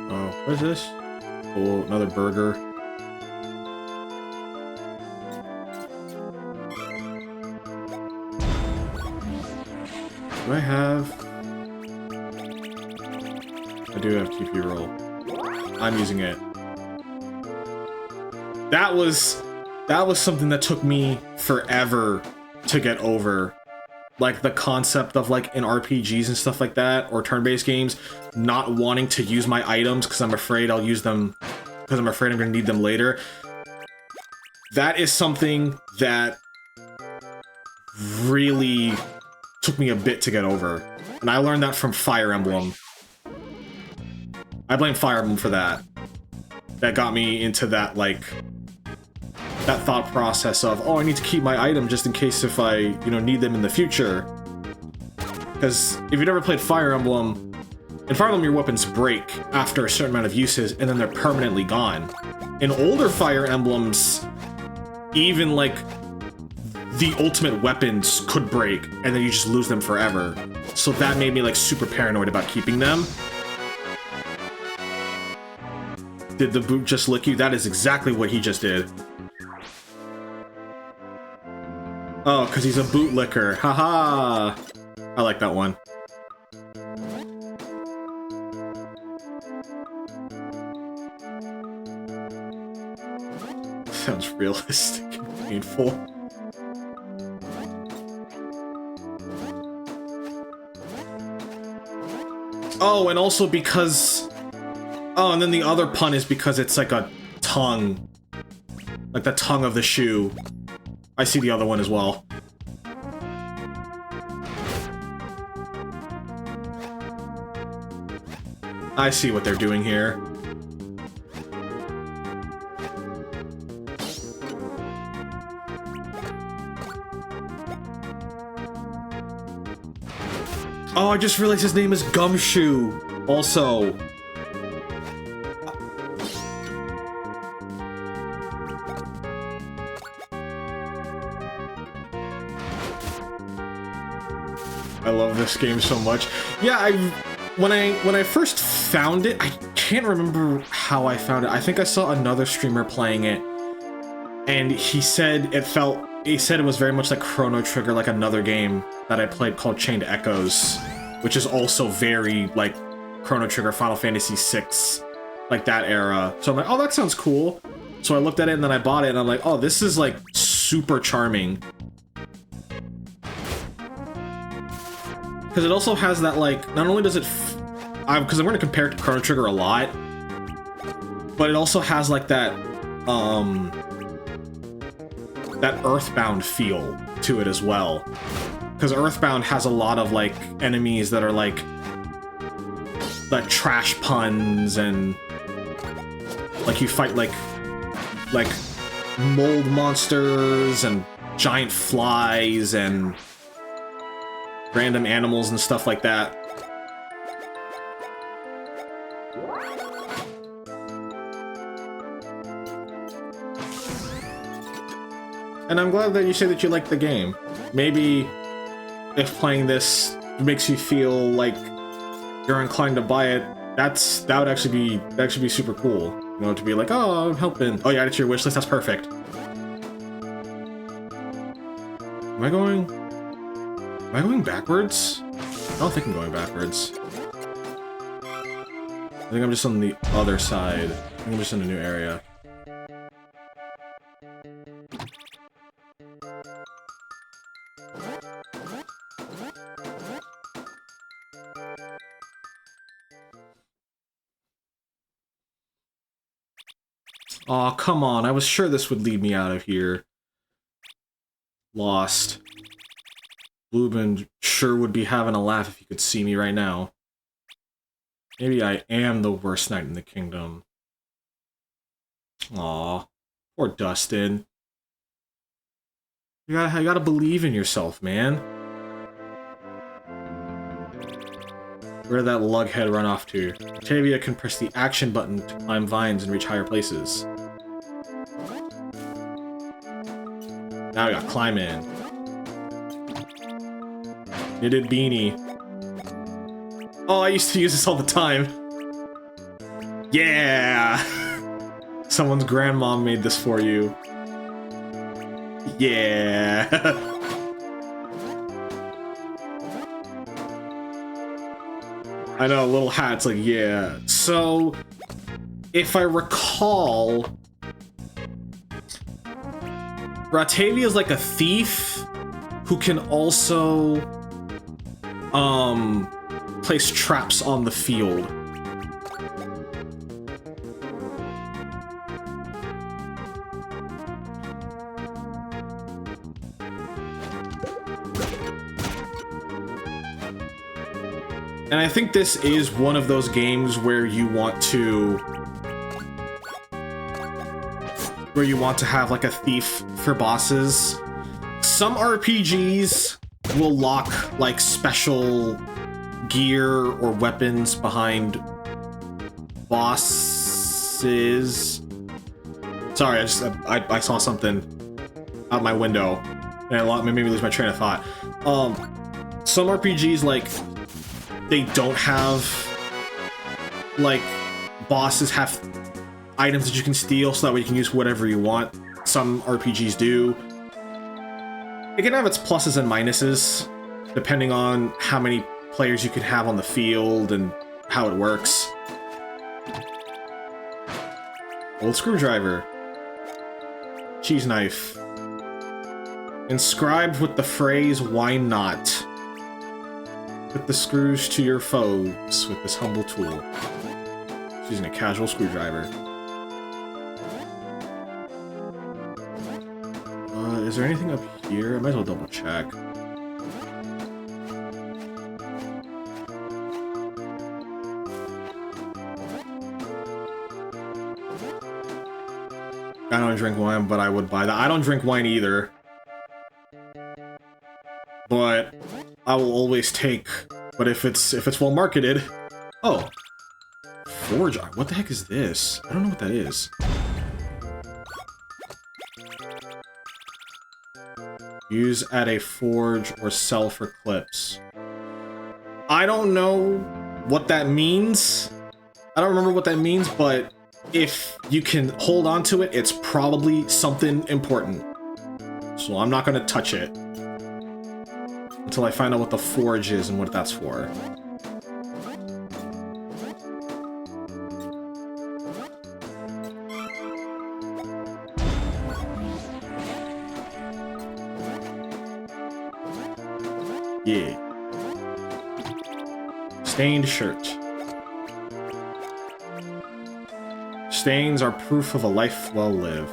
Oh, what is this? Oh, another burger. Do I have... I do have TP roll. I'm using it. That was something that took me forever to get over. Like the concept of like in RPGs and stuff like that, or turn-based games, not wanting to use my items because I'm afraid I'll use them, because I'm afraid I'm going to need them later. That is something that really took me a bit to get over. And I learned that from Fire Emblem. I blame Fire Emblem for that. That got me into that, like, that thought process of, oh, I need to keep my item just in case if I, need them in the future. Because if you've never played Fire Emblem, in Fire Emblem your weapons break after a certain amount of uses and then they're permanently gone. In older Fire Emblems, even, like, the ultimate weapons could break, and then you just lose them forever. So that made me, like, super paranoid about keeping them. Did the boot just lick you? That is exactly what he just did. Oh, because he's a bootlicker. Haha! I like that one. Sounds realistic and painful. Oh, and also because... Oh, and then the other pun is because it's like a tongue. Like the tongue of the shoe. I see the other one as well. I see what they're doing here. Oh, I just realized his name is Gumshoe. Also. I love this game so much. Yeah, when I first found it, I can't remember how I found it. I think I saw another streamer playing it, and he said it was very much like Chrono Trigger, like another game that I played called Chained Echoes, which is also very like Chrono Trigger, Final Fantasy VI, like that era. So I'm like, oh, that sounds cool. So I looked at it and then I bought it and I'm like, oh, this is like super charming. Because it also has that, like, not only does it, because I'm going to compare it to Chrono Trigger a lot, but it also has like that Earthbound feel to it as well. Because Earthbound has a lot of, like, enemies that are, like trash puns, and, like, you fight, like mold monsters, and giant flies, and random animals and stuff like that. And I'm glad that you say that you like the game. Maybe if playing this makes you feel like you're inclined to buy it, that would actually be super cool. You know, to be like, oh, I'm helping. Oh, you added to your wish list. That's perfect. Am I going backwards? I don't think I'm going backwards. I think I'm just on the other side. I think I'm just in a new area. Aw, come on. I was sure this would lead me out of here. Lost. Bluebin sure would be having a laugh if he could see me right now. Maybe I am the worst knight in the kingdom. Aw. Poor Dustin. You gotta believe in yourself, man. Where did that lughead run off to? Octavia can press the action button to climb vines and reach higher places. Now we got climb in. Knitted beanie. Oh, I used to use this all the time. Yeah! Someone's grandmom made this for you. Yeah! I know, little hat's like, yeah. So, if I recall, Ratavia is like a thief who can also, place traps on the field. And I think this is one of those games where you want to have like a thief for bosses. Some RPGs will lock like special gear or weapons behind bosses. Sorry, I saw something out my window and it made me lose my train of thought. Some RPGs, like, they don't have, like, bosses have items that you can steal so that way you can use whatever you want. Some RPGs do. It can have its pluses and minuses, depending on how many players you can have on the field and how it works. Old screwdriver. Cheese knife. Inscribed with the phrase, "Why not?" Put the screws to your foes with this humble tool. She's using a casual screwdriver. Is there anything up here? I might as well double check. I don't drink wine, but I would buy that. I don't drink wine either. But I will always take. But if it's well marketed. Oh. Forge. What the heck is this? I don't know what that is. Use at a forge or sell for clips. I don't know what that means. I don't remember what that means, but if you can hold on to it, it's probably something important. So I'm not gonna touch it until I find out what the forge is and what that's for. Yeah. Stained shirt. Stains are proof of a life well lived.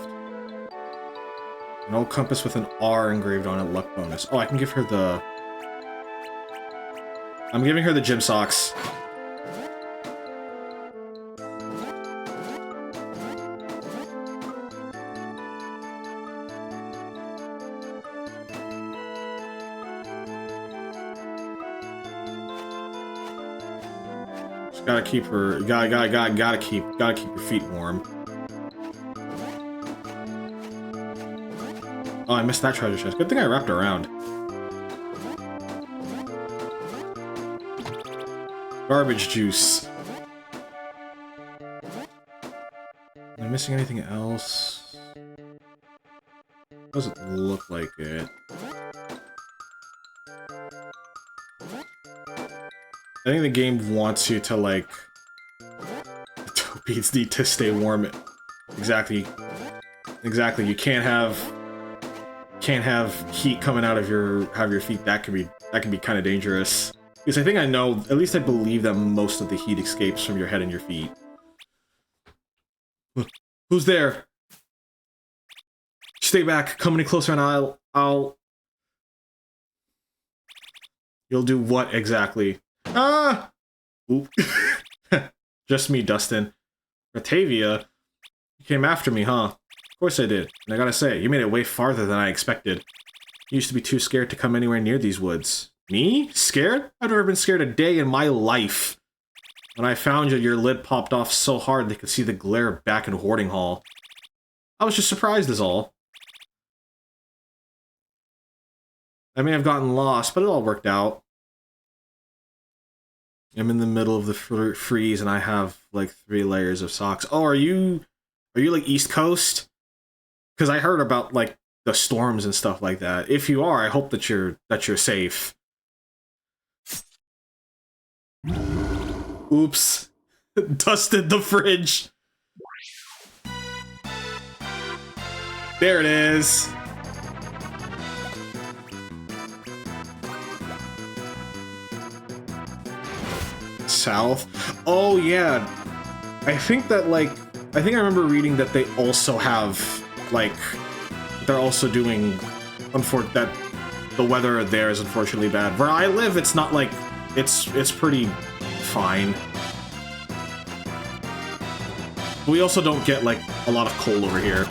An old compass with an R engraved on it, luck bonus. Oh, I can give her the... I'm giving her the gym socks. Just gotta keep her. Gotta keep her feet warm. Oh, I missed that treasure chest. Good thing I wrapped around. Garbage juice. Am I missing anything else? Doesn't look like it. I think the game wants you to, like... Toe beads need to stay warm. Exactly. Exactly. You can't have heat coming out of your feet. That can be kind of dangerous. Because I think I know, at least I believe that most of the heat escapes from your head and your feet. Who's there? Stay back. Come any closer and I'll... You'll do what exactly? Ah! Oop. Just me, Dustin. Batavia? You came after me, huh? Of course I did. And I gotta say, you made it way farther than I expected. You used to be too scared to come anywhere near these woods. Me? Scared? I've never been scared a day in my life. When I found you, your lid popped off so hard they could see the glare back in Hoarding Hall. I was just surprised is all. I may have gotten lost, but it all worked out. I'm in the middle of the freeze and I have like 3 layers of socks. Oh, are you like East Coast? Because I heard about like the storms and stuff like that. If you are, I hope that you're safe. Oops. Dusted the fridge. There it is. South. Oh yeah. I think I remember reading that they also have like they're also doing that the weather there is unfortunately bad. Where I live, it's not like it's pretty fine. We also don't get like a lot of cold over here.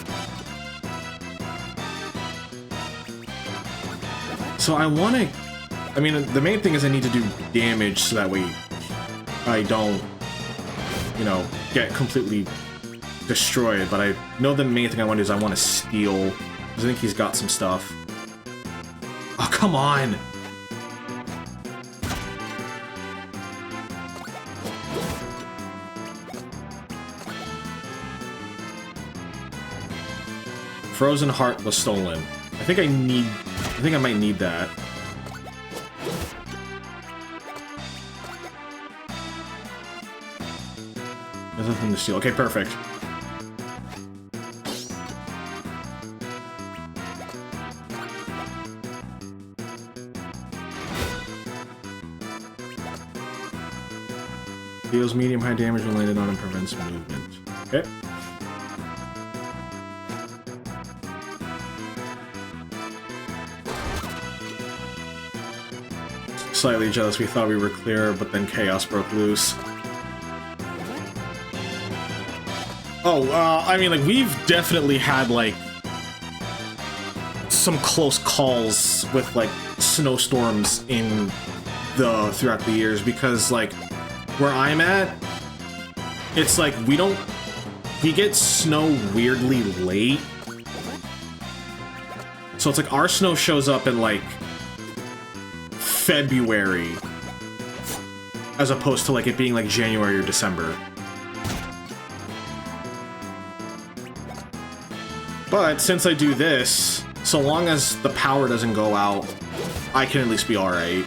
So I mean, the main thing is I need to do damage so that way I don't, you know, get completely destroyed. But I know the main thing I want to do is I want to steal, because I think he's got some stuff. Oh, come on! Frozen Heart was stolen. I think I might need that. There's nothing to steal. Okay, perfect. Deals medium-high damage when landed on and prevents movement. Okay. Slightly jealous, we thought we were clear, but then chaos broke loose. Oh, I mean, like, we've definitely had, like, some close calls with, like, snowstorms throughout the years, because, like, where I'm at, it's like, we get snow weirdly late. So it's like, our snow shows up in, like, February, as opposed to, like, it being, like, January or December. But since I do this, so long as the power doesn't go out, I can at least be alright.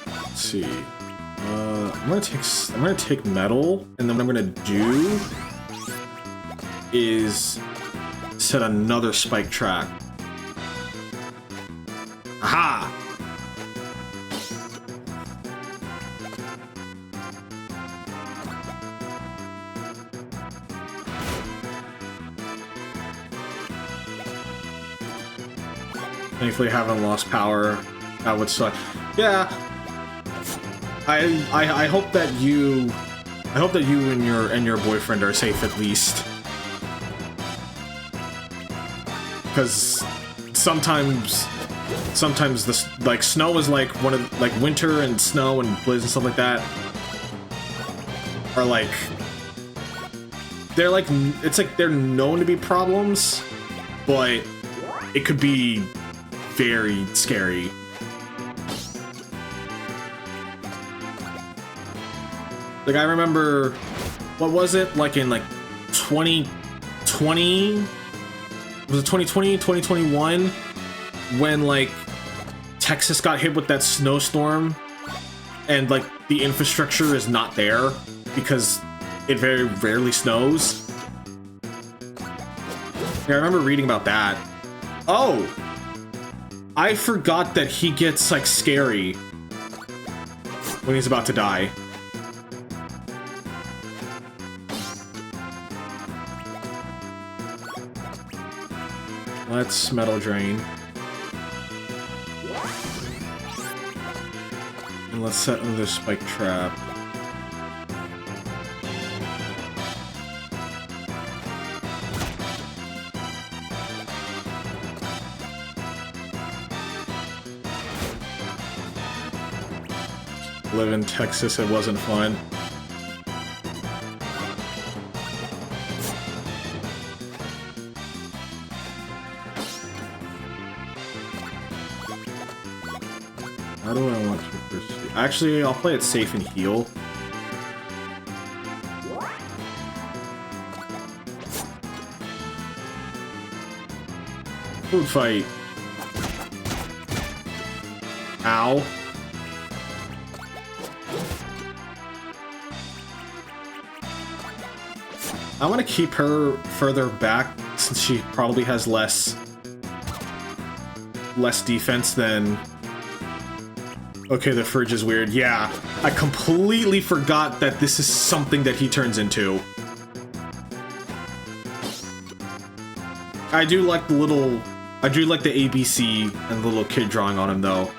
Let's see. I'm gonna take metal, and then what I'm gonna do is set another spike trap. Aha! Thankfully, I haven't lost power. That would suck. Yeah. I hope that you and your boyfriend are safe at least. Because sometimes this, like, snow is like one of, like, winter and snow and blizzard and stuff like that are like they're like, it's like they're known to be problems, but it could be very scary. Like, I remember, what was it? Like in like 2020? Was it 2020, 2021? When like Texas got hit with that snowstorm and like the infrastructure is not there because it very rarely snows. Yeah, I remember reading about that. Oh! I forgot that he gets like scary when he's about to die. Let's Metal Drain. And let's set another Spike Trap. Live in Texas, it wasn't fun. How do I want to proceed? Actually, I'll play it safe and heal. Food fight. Ow. I want to keep her further back since she probably has less defense than... Okay, the fridge is weird. Yeah, I completely forgot that this is something that he turns into. I do like the little... I do like the ABC and the little kid drawing on him, though.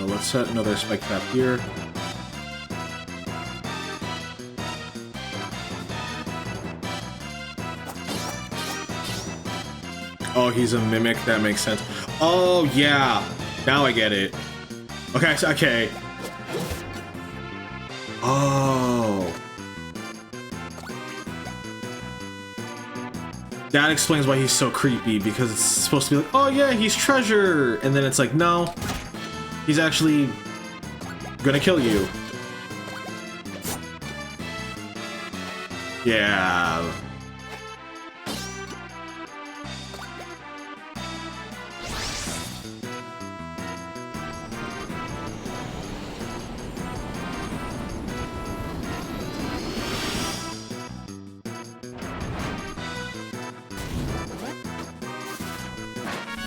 Let's set another Spike Trap here. Oh, he's a Mimic. That makes sense. Oh, yeah. Now I get it. Okay, okay. Oh. That explains why he's so creepy, because it's supposed to be like, oh yeah, he's treasure! And then it's like, no. He's actually gonna kill you. Yeah.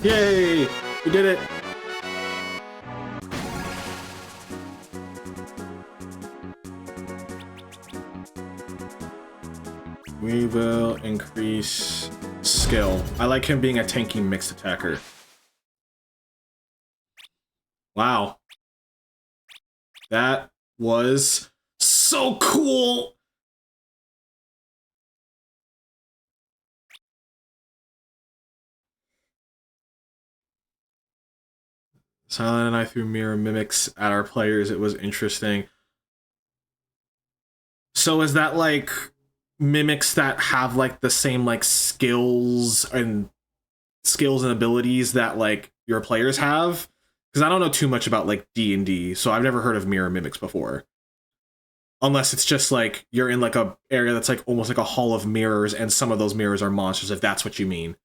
Yay! We did it! We will increase skill. I like him being a tanky mixed attacker. Wow. That was so cool! Silent and I threw mirror mimics at our players. It was interesting. So is that like mimics that have like the same like skills and abilities that like your players have? Because I don't know too much about like D&D, so I've never heard of mirror mimics before. Unless it's just like you're in like a area that's like almost like a hall of mirrors, and some of those mirrors are monsters, if that's what you mean.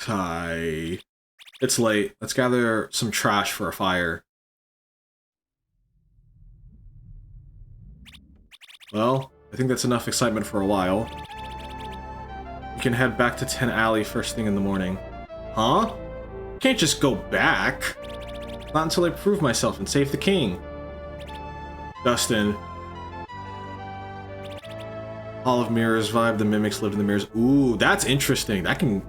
Hi. It's late. Let's gather some trash for a fire. Well, I think that's enough excitement for a while. We can head back to Tin Alley first thing in the morning. Huh? Can't just go back. Not until I prove myself and save the king. Dustin. Hall of Mirrors vibe. The mimics live in the mirrors. Ooh, that's interesting. That can...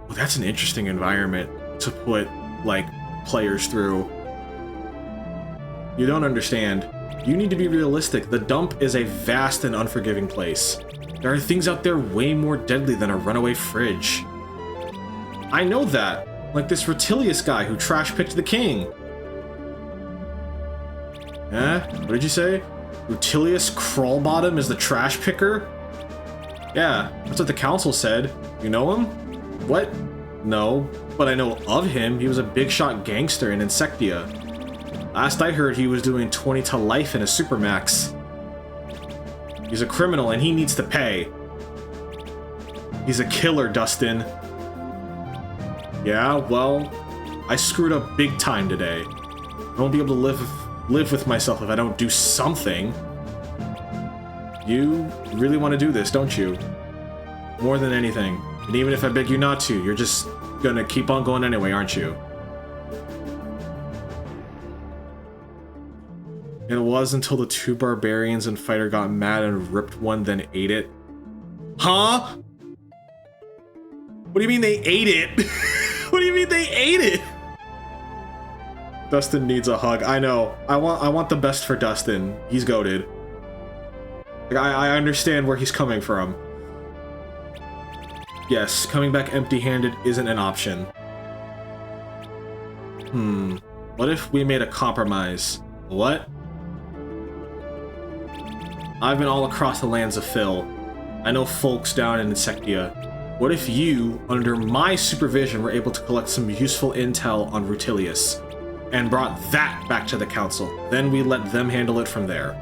Well, that's an interesting environment to put, like, players through. You don't understand. You need to be realistic. The dump is a vast and unforgiving place. There are things out there way more deadly than a runaway fridge. I know that. Like this Rutilius guy who trash-picked the king. Eh? What did you say? Rutilius Crawlbottom is the trash picker? Yeah, that's what the council said. You know him? What? No, but I know of him. He was a big-shot gangster in Insectia. Last I heard, he was doing 20 to life in a Supermax. He's a criminal and he needs to pay. He's a killer, Dustin. Yeah, well, I screwed up big time today. I won't be able to live with myself if I don't do something. You really want to do this, don't you? More than anything. And even if I beg you not to, you're just gonna keep on going anyway, aren't you? It was until the two barbarians and fighter got mad and ripped one, then ate it. Huh? What do you mean they ate it? What do you mean they ate it? Dustin needs a hug. I know. I want the best for Dustin. He's goated. Like, I understand where he's coming from. Yes, coming back empty-handed isn't an option. What if we made a compromise? What? I've been all across the lands of Phil. I know folks down in Insectia. What if you, under my supervision, were able to collect some useful intel on Rutilius, and brought that back to the council? Then we let them handle it from there.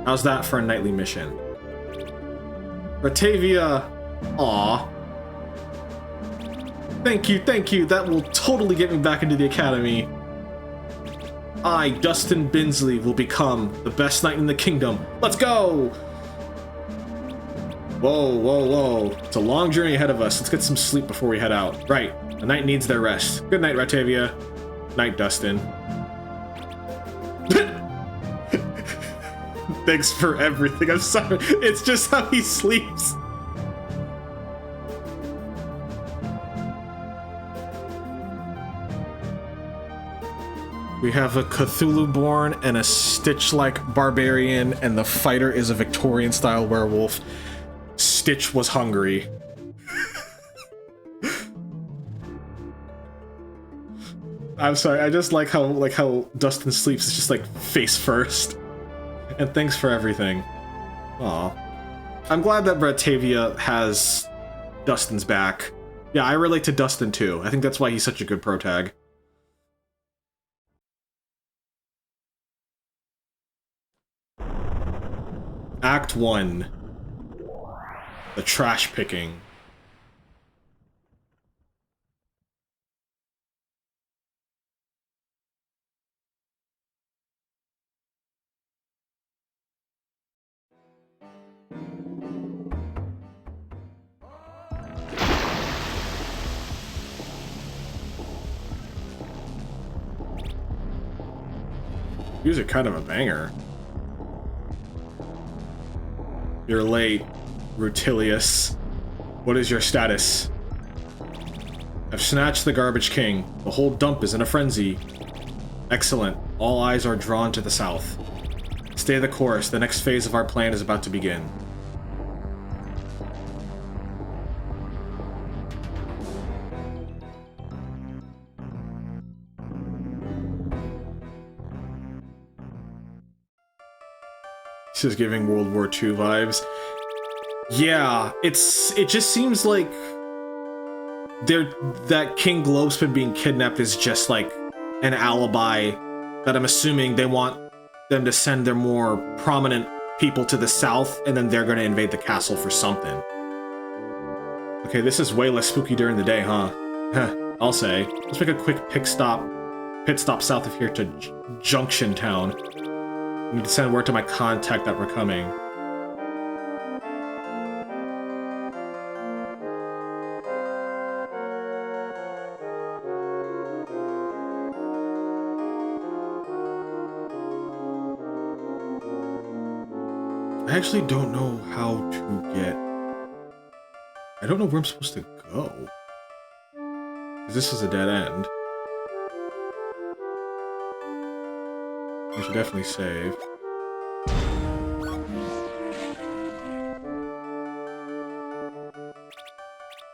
How's that for a nightly mission? Ratavia... Aw. Thank you, that will totally get me back into the academy. I, Dustin Binsley, will become the best knight in the kingdom. Let's go! Whoa. It's a long journey ahead of us. Let's get some sleep before we head out. Right, the knight needs their rest. Good night, Ratavia. Night, Dustin. Thanks for everything. I'm sorry. It's just how he sleeps. We have a Cthulhu-born and a Stitch-like barbarian, and the fighter is a Victorian-style werewolf. Stitch was hungry. I'm sorry, I just like how Dustin sleeps is just like face first. And thanks for everything. Aw. I'm glad that Ratavia has Dustin's back. Yeah, I relate to Dustin too. I think that's why he's such a good protag. Act 1. The trash picking. Music kind of a banger. You're late, Rutilius. What is your status? I've snatched the Garbage King. The whole dump is in a frenzy. Excellent. All eyes are drawn to the south. Stay the course. The next phase of our plan is about to begin. This is giving World War II vibes. Yeah, it just seems like that King Globespin being kidnapped is just like an alibi that I'm assuming they want them to send their more prominent people to the south, and then they're going to invade the castle for something. Okay, this is way less spooky during the day, huh? I'll say. Let's make a quick pit stop south of here to Junction Town. I need to send word to my contact that we're coming. I actually don't know how to get... I don't know where I'm supposed to go. This is a dead end. I should definitely save.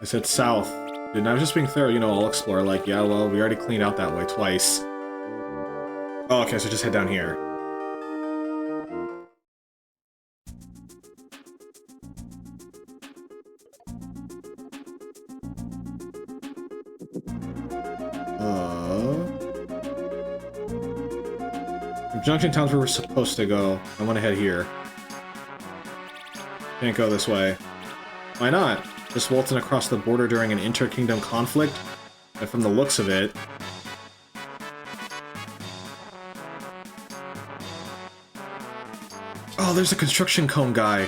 I said south. And I was just being thorough, you know, I'll explore. Like, yeah, well, we already cleaned out that way twice. Oh, okay, so just head down here. Junction Town's where we're supposed to go. I want to head here. Can't go this way. Why not? Just waltzing across the border during an inter-kingdom conflict? And from the looks of it... Oh, there's a construction cone guy.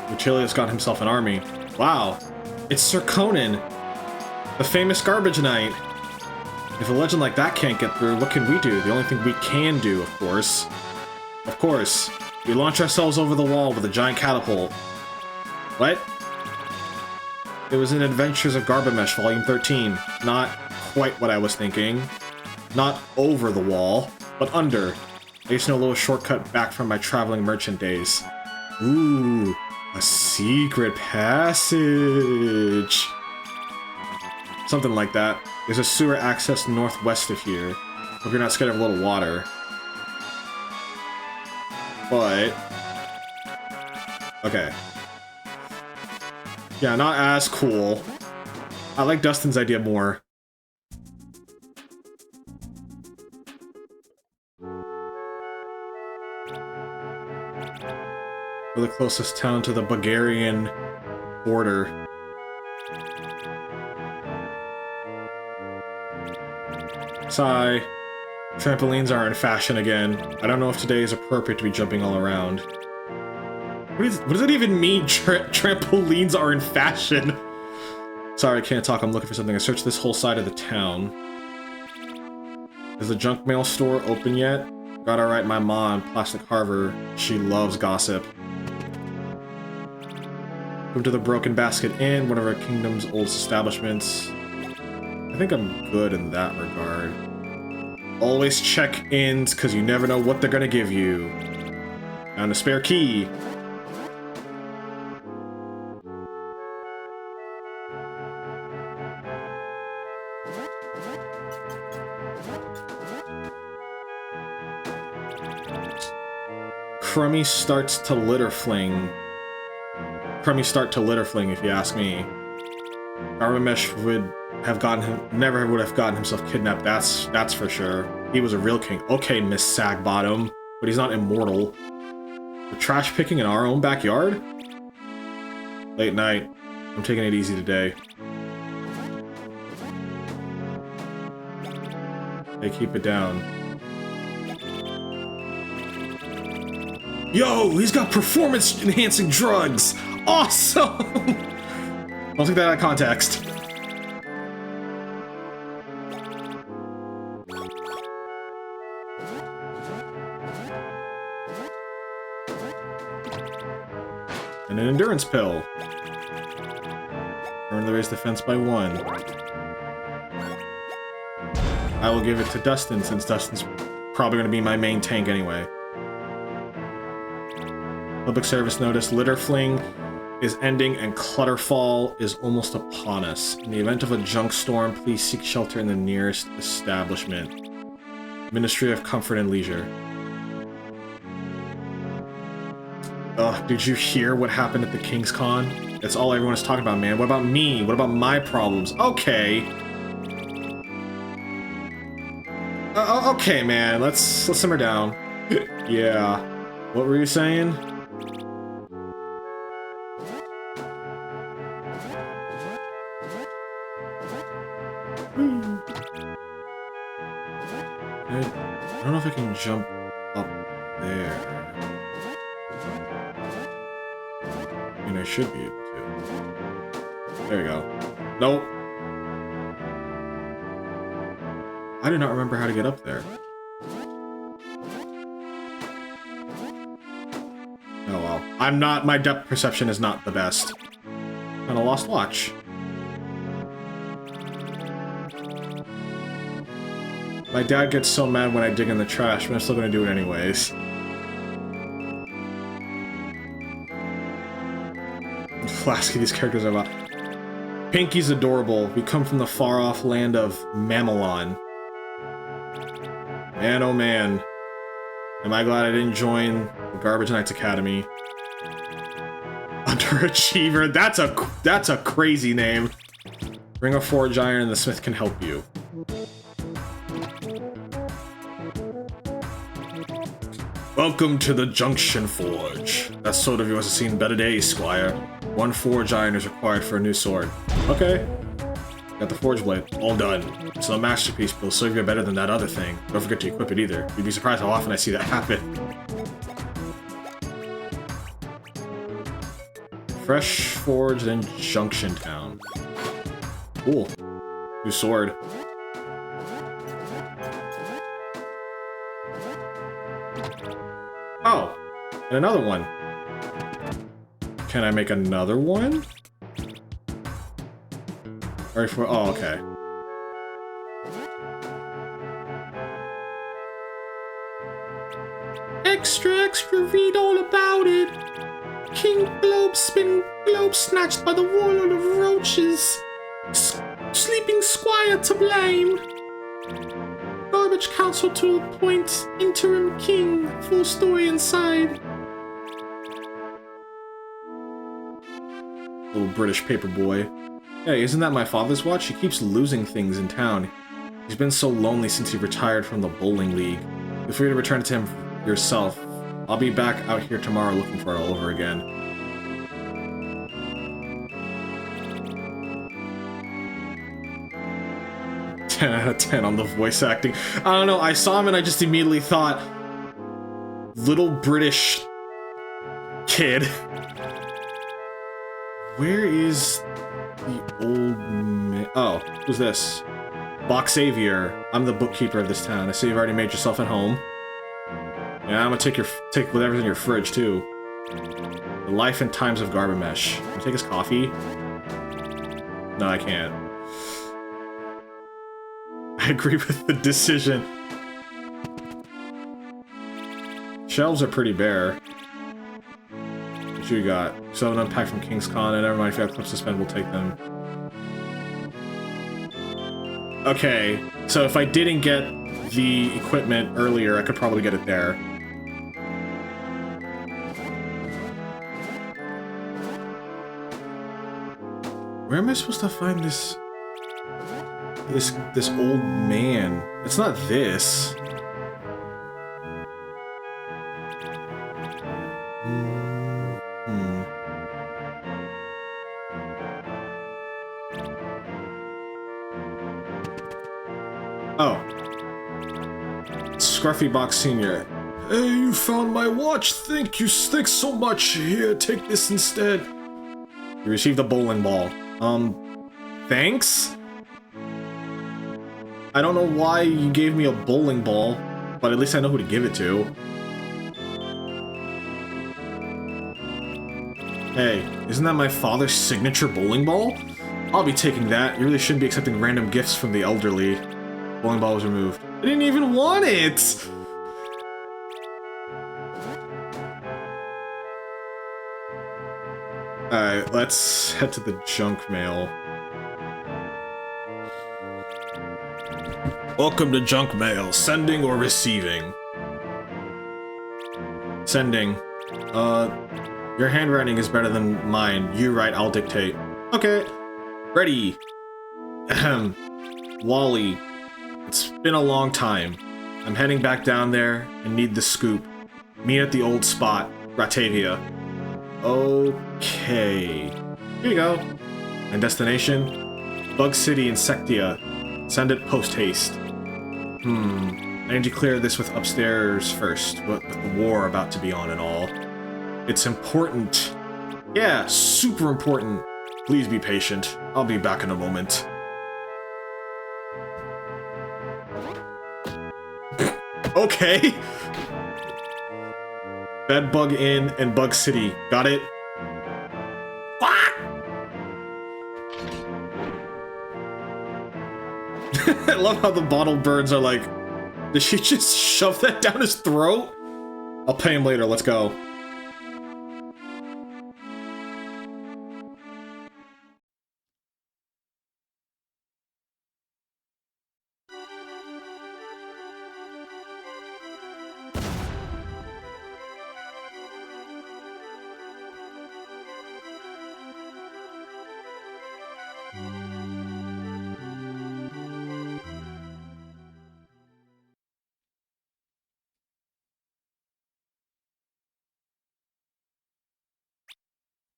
Lucilius got himself an army. Wow, it's Sir Conan, the famous garbage knight. If a legend like that can't get through, what can we do? The only thing we can do, of course, we launch ourselves over the wall with a giant catapult. What? It was in Adventures of Garbamesh, Volume 13. Not quite what I was thinking. Not over the wall, but under. I used to know a little shortcut back from my traveling merchant days. Ooh. A secret passage! Something like that. There's a sewer access northwest of here. Hope you're not scared of a little water. But... okay. Yeah, not as cool. I like Dustin's idea more. We're the closest town to the Bulgarian border. Sigh. Trampolines are in fashion again. I don't know if today is appropriate to be jumping all around. What does it even mean, trampolines are in fashion? Sorry, I can't talk. I'm looking for something. I searched this whole side of the town. Is the junk mail store open yet? Gotta write my mom, Plastic Harbor. She loves gossip. Come to the Broken Basket Inn, one of our kingdom's oldest establishments. I think I'm good in that regard. Always check ins, because you never know what they're gonna give you. Found a spare key. Crummy starts to litter fling. Crummy start to litter fling, if you ask me. Garbamesh would have never would have gotten himself kidnapped. That's for sure. He was a real king. Okay, Miss Sagbottom, but he's not immortal. We're trash picking in our own backyard? Late night. I'm taking it easy today. Hey, keep it down. Yo, he's got performance-enhancing drugs! Awesome! Don't take that out of context. And an endurance pill. Earn the raise defense by 1. I will give it to Dustin, since Dustin's probably going to be my main tank anyway. Public service notice, litter fling is ending and Clutterfall is almost upon us. In the event of a junk storm, please seek shelter in the nearest establishment. Ministry of Comfort and Leisure. Ugh, did you hear what happened at the King's Con? That's all everyone is talking about, man. What about me? What about my problems? Okay. Okay, man. Let's simmer down. Yeah. What were you saying? I don't know if I can jump up there. I mean, I should be able to. There we go. Nope. I do not remember how to get up there. Oh well. My depth perception is not the best. And a lost watch. My dad gets so mad when I dig in the trash, but I'm still gonna do it anyways. Flasky, these characters are about. Pinky's adorable. We come from the far-off land of Mamelon. Man, oh man. Am I glad I didn't join the Garbage Knights Academy. Underachiever. That's a crazy name. Bring a forge iron and the smith can help you. Welcome to the Junction Forge. That sword of yours has seen better days, Squire. 1 forge iron is required for a new sword. Okay. Got the forge blade. All done. It's a masterpiece, but it'll serve you better than that other thing. Don't forget to equip it either. You'd be surprised how often I see that happen. Fresh Forge, then Junction Town. Cool. New sword. Oh, and another one. Can I make another one? Or for, oh, okay. Extra, extra, read all about it. King Globespin, globe snatched by the warlord of roaches. Sleeping squire to blame. Garbage council to appoint interim king. Full story inside. Little British paper boy. Hey, isn't that my father's watch? He keeps losing things in town. He's been so lonely since he retired from the bowling league. Feel free to return it to him yourself. I'll be back out here tomorrow looking for it all over again. 10 out of 10 on the voice acting. I don't know, I saw him and I just immediately thought, little British kid. Where is the old man? Oh, who's this? Bach Xavier. I'm the bookkeeper of this town. I see you've already made yourself at home. Yeah, I'm gonna take whatever's in your fridge too. The life and times of Garbamesh. Can you take his coffee? No, I can't. I agree with the decision. Shelves are pretty bare. What you got? So an unpack from King's Con, and never mind, if you have clips to spend, we'll take them. Okay, so if I didn't get the equipment earlier, I could probably get it there. Where am I supposed to find this old man? It's not this. Oh. Scruffy Box Senior. Hey, you found my watch. Thank you. Thanks so much. Here, take this instead. You received a bowling ball. Thanks? I don't know why you gave me a bowling ball, but at least I know who to give it to. Hey, isn't that my father's signature bowling ball? I'll be taking that. You really shouldn't be accepting random gifts from the elderly. Bowling ball was removed. I didn't even want it! Alright, let's head to the junk mail. Welcome to junk mail. Sending or receiving? Sending. Your handwriting is better than mine. You write, I'll dictate. Okay. Ready. Ahem. Wally. It's been a long time. I'm heading back down there and need the scoop. Meet at the old spot, Ratavia. Okay. Here you go. And destination? Bug City, Insectia. Send it post-haste. I need to clear this with upstairs first, with the war about to be on and all. It's important. Yeah, super important. Please be patient. I'll be back in a moment. Okay. Bedbug Inn and Bug City. Got it? I love how the bottle birds are like Did she just shove that down his throat? I'll pay him later, let's go.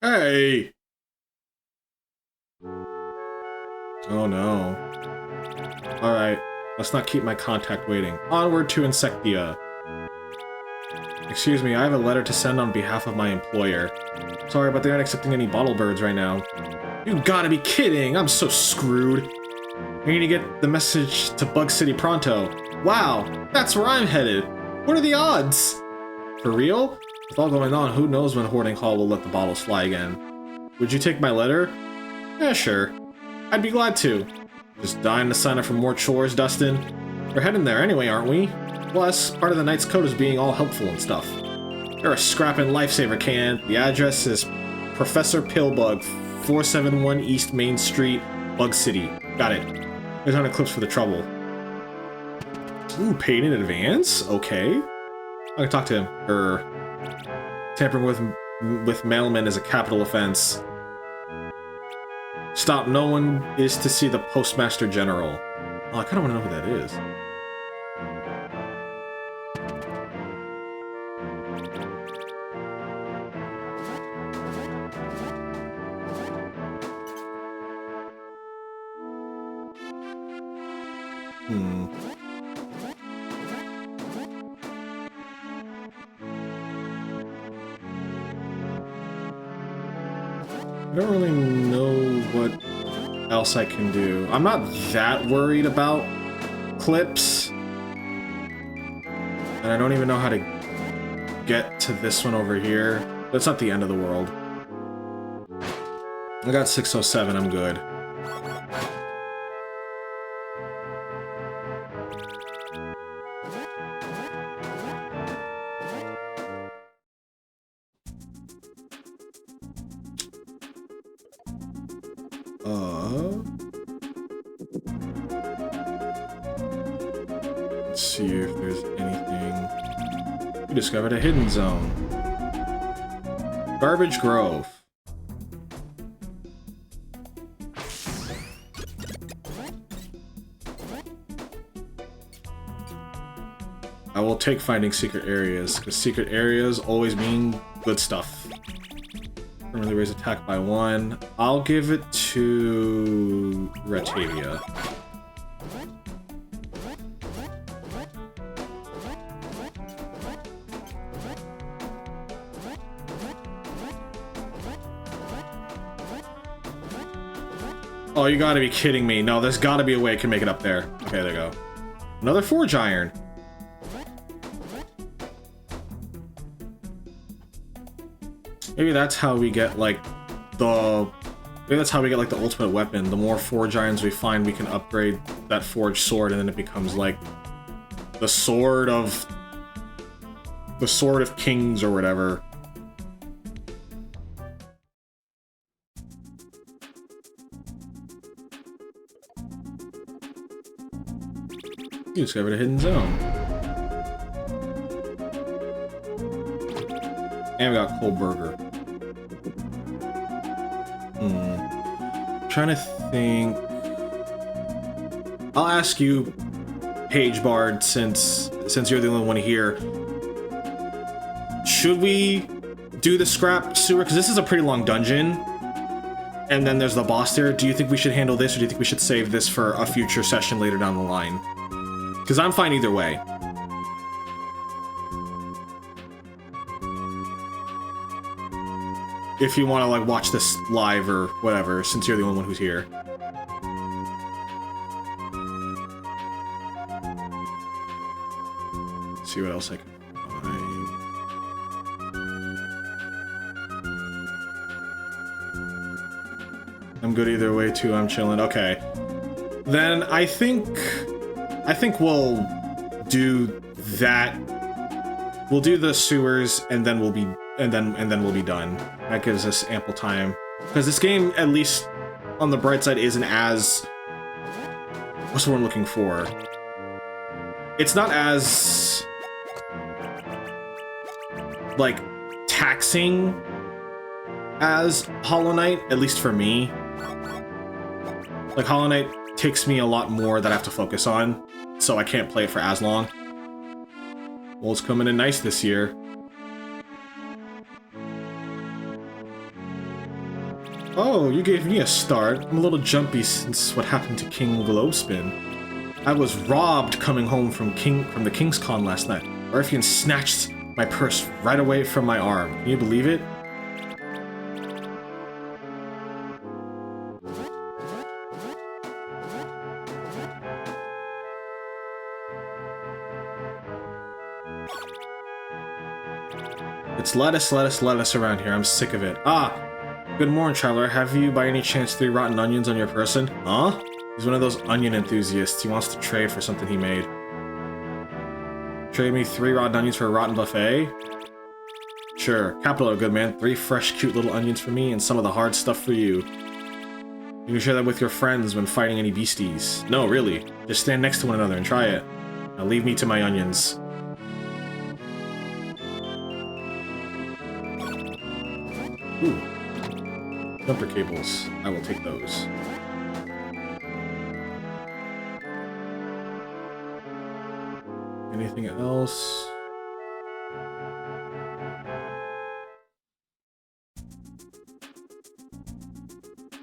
Hey! Oh no. Alright, let's not keep my contact waiting. Onward to Insectia. Excuse me, I have a letter to send on behalf of my employer. Sorry, but they aren't accepting any bottle birds right now. You gotta be kidding! I'm so screwed. I need to get the message to Bug City pronto. Wow, that's where I'm headed. What are the odds? For real? With all going on, who knows when Hoarding Hall will let the bottles fly again. Would you take my letter? Yeah, sure. I'd be glad to. Just dying to sign up for more chores, Dustin. We're heading there anyway, aren't we? Plus, part of the Knight's Code is being all helpful and stuff. You're a scrapping lifesaver, Can. The address is Professor Pillbug, 471 East Main Street, Bug City. Got it. There's on Eclipse for the trouble. Ooh, paid in advance? Okay. I can talk to him. Tampering with mailmen is a capital offense. Stop, no one is to see the Postmaster General. Oh, I kinda wanna know who that is. I don't really know what else I can do. I'm not that worried about clips. And I don't even know how to get to this one over here. That's not the end of the world. I got 607, I'm good. Let's see if there's anything. We discovered a hidden zone. Garbage Grove. I will take finding secret areas, because secret areas always mean good stuff. Permanently raise attack by 1. I'll give it to Ratavia. Oh, you gotta be kidding me. No, there's gotta be a way I can make it up there. Okay, there you go. Another Forge Iron. Maybe that's how we get, like, the... Maybe that's how we get, like, the ultimate weapon. The more Forge Irons we find, we can upgrade that Forged Sword, and then it becomes, like, the Sword of... The Sword of Kings, or whatever. You discovered a hidden zone. And we got Kohlberger. Trying to think. I'll ask you, Page Bard, since you're the only one here. Should we do the scrap sewer? Because this is a pretty long dungeon. And then there's the boss there. Do you think we should handle this, or do you think we should save this for a future session later down the line? Because I'm fine either way. If you want to, like, watch this live or whatever, since you're the only one who's here. Let's see what else I can find. I'm good either way too, I'm chilling. Okay. Then I think we'll do that. We'll do the sewers, and then we'll be we'll be done. That gives us ample time, because this game, at least on the bright side, isn't as, what's the word I'm looking for? It's not as like taxing as Hollow Knight, at least for me. Like Hollow Knight takes me a lot more that I have to focus on, so I can't play it for as long. Well, it's coming in nice this year. Oh, you gave me a start. I'm a little jumpy since what happened to King Globespin. I was robbed coming home from the King's Con last night. Ruffian snatched my purse right away from my arm. Can you believe it? It's lettuce around here. I'm sick of it. Ah! Good morning, traveler. Have you, by any chance, 3 rotten onions on your person? Huh? He's one of those onion enthusiasts. He wants to trade for something he made. Trade me 3 rotten onions for a rotten buffet? Sure. Capital, good man. 3 fresh, cute little onions for me, and some of the hard stuff for you. You can share that with your friends when fighting any beasties. No, really. Just stand next to one another and try it. Now leave me to my onions. Ooh. Jumper cables. I will take those. Anything else?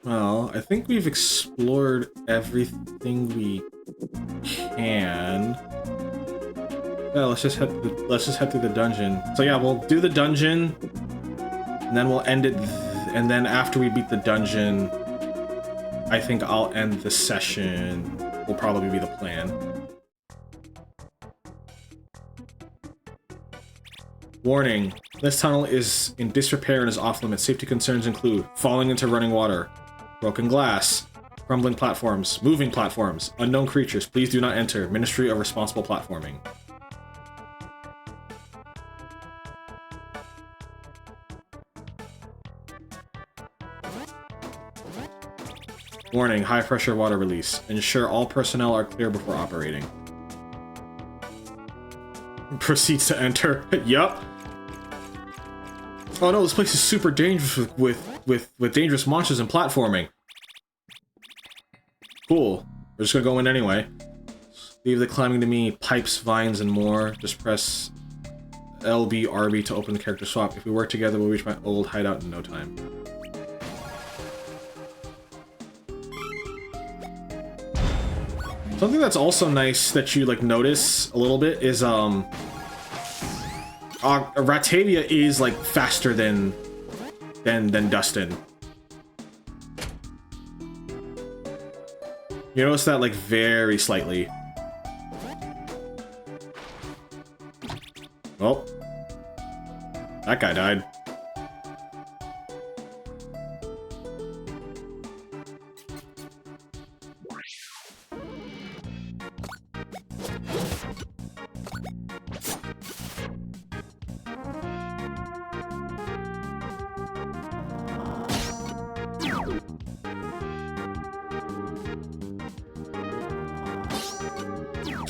Well, I think we've explored everything we can. Yeah, let's just head through the dungeon. So yeah, we'll do the dungeon, and then we'll end it. And then after we beat the dungeon, I think I'll end the session. Will probably be the plan. Warning: this tunnel is in disrepair and is off limits. Safety concerns include falling into running water, broken glass, crumbling platforms, moving platforms, unknown creatures. Please do not enter. Ministry of Responsible Platforming. Warning, high pressure water release. Ensure all personnel are clear before operating. Proceeds to enter. Yup. Oh no, this place is super dangerous with dangerous monsters and platforming. Cool. We're just gonna go in anyway. Leave the climbing to me, pipes, vines, and more. Just press LB, RB to open the character swap. If we work together, we'll reach my old hideout in no time. Something that's also nice that you like notice a little bit is Ratavia is like faster than Dustin. You notice that like very slightly. Oh, that guy died.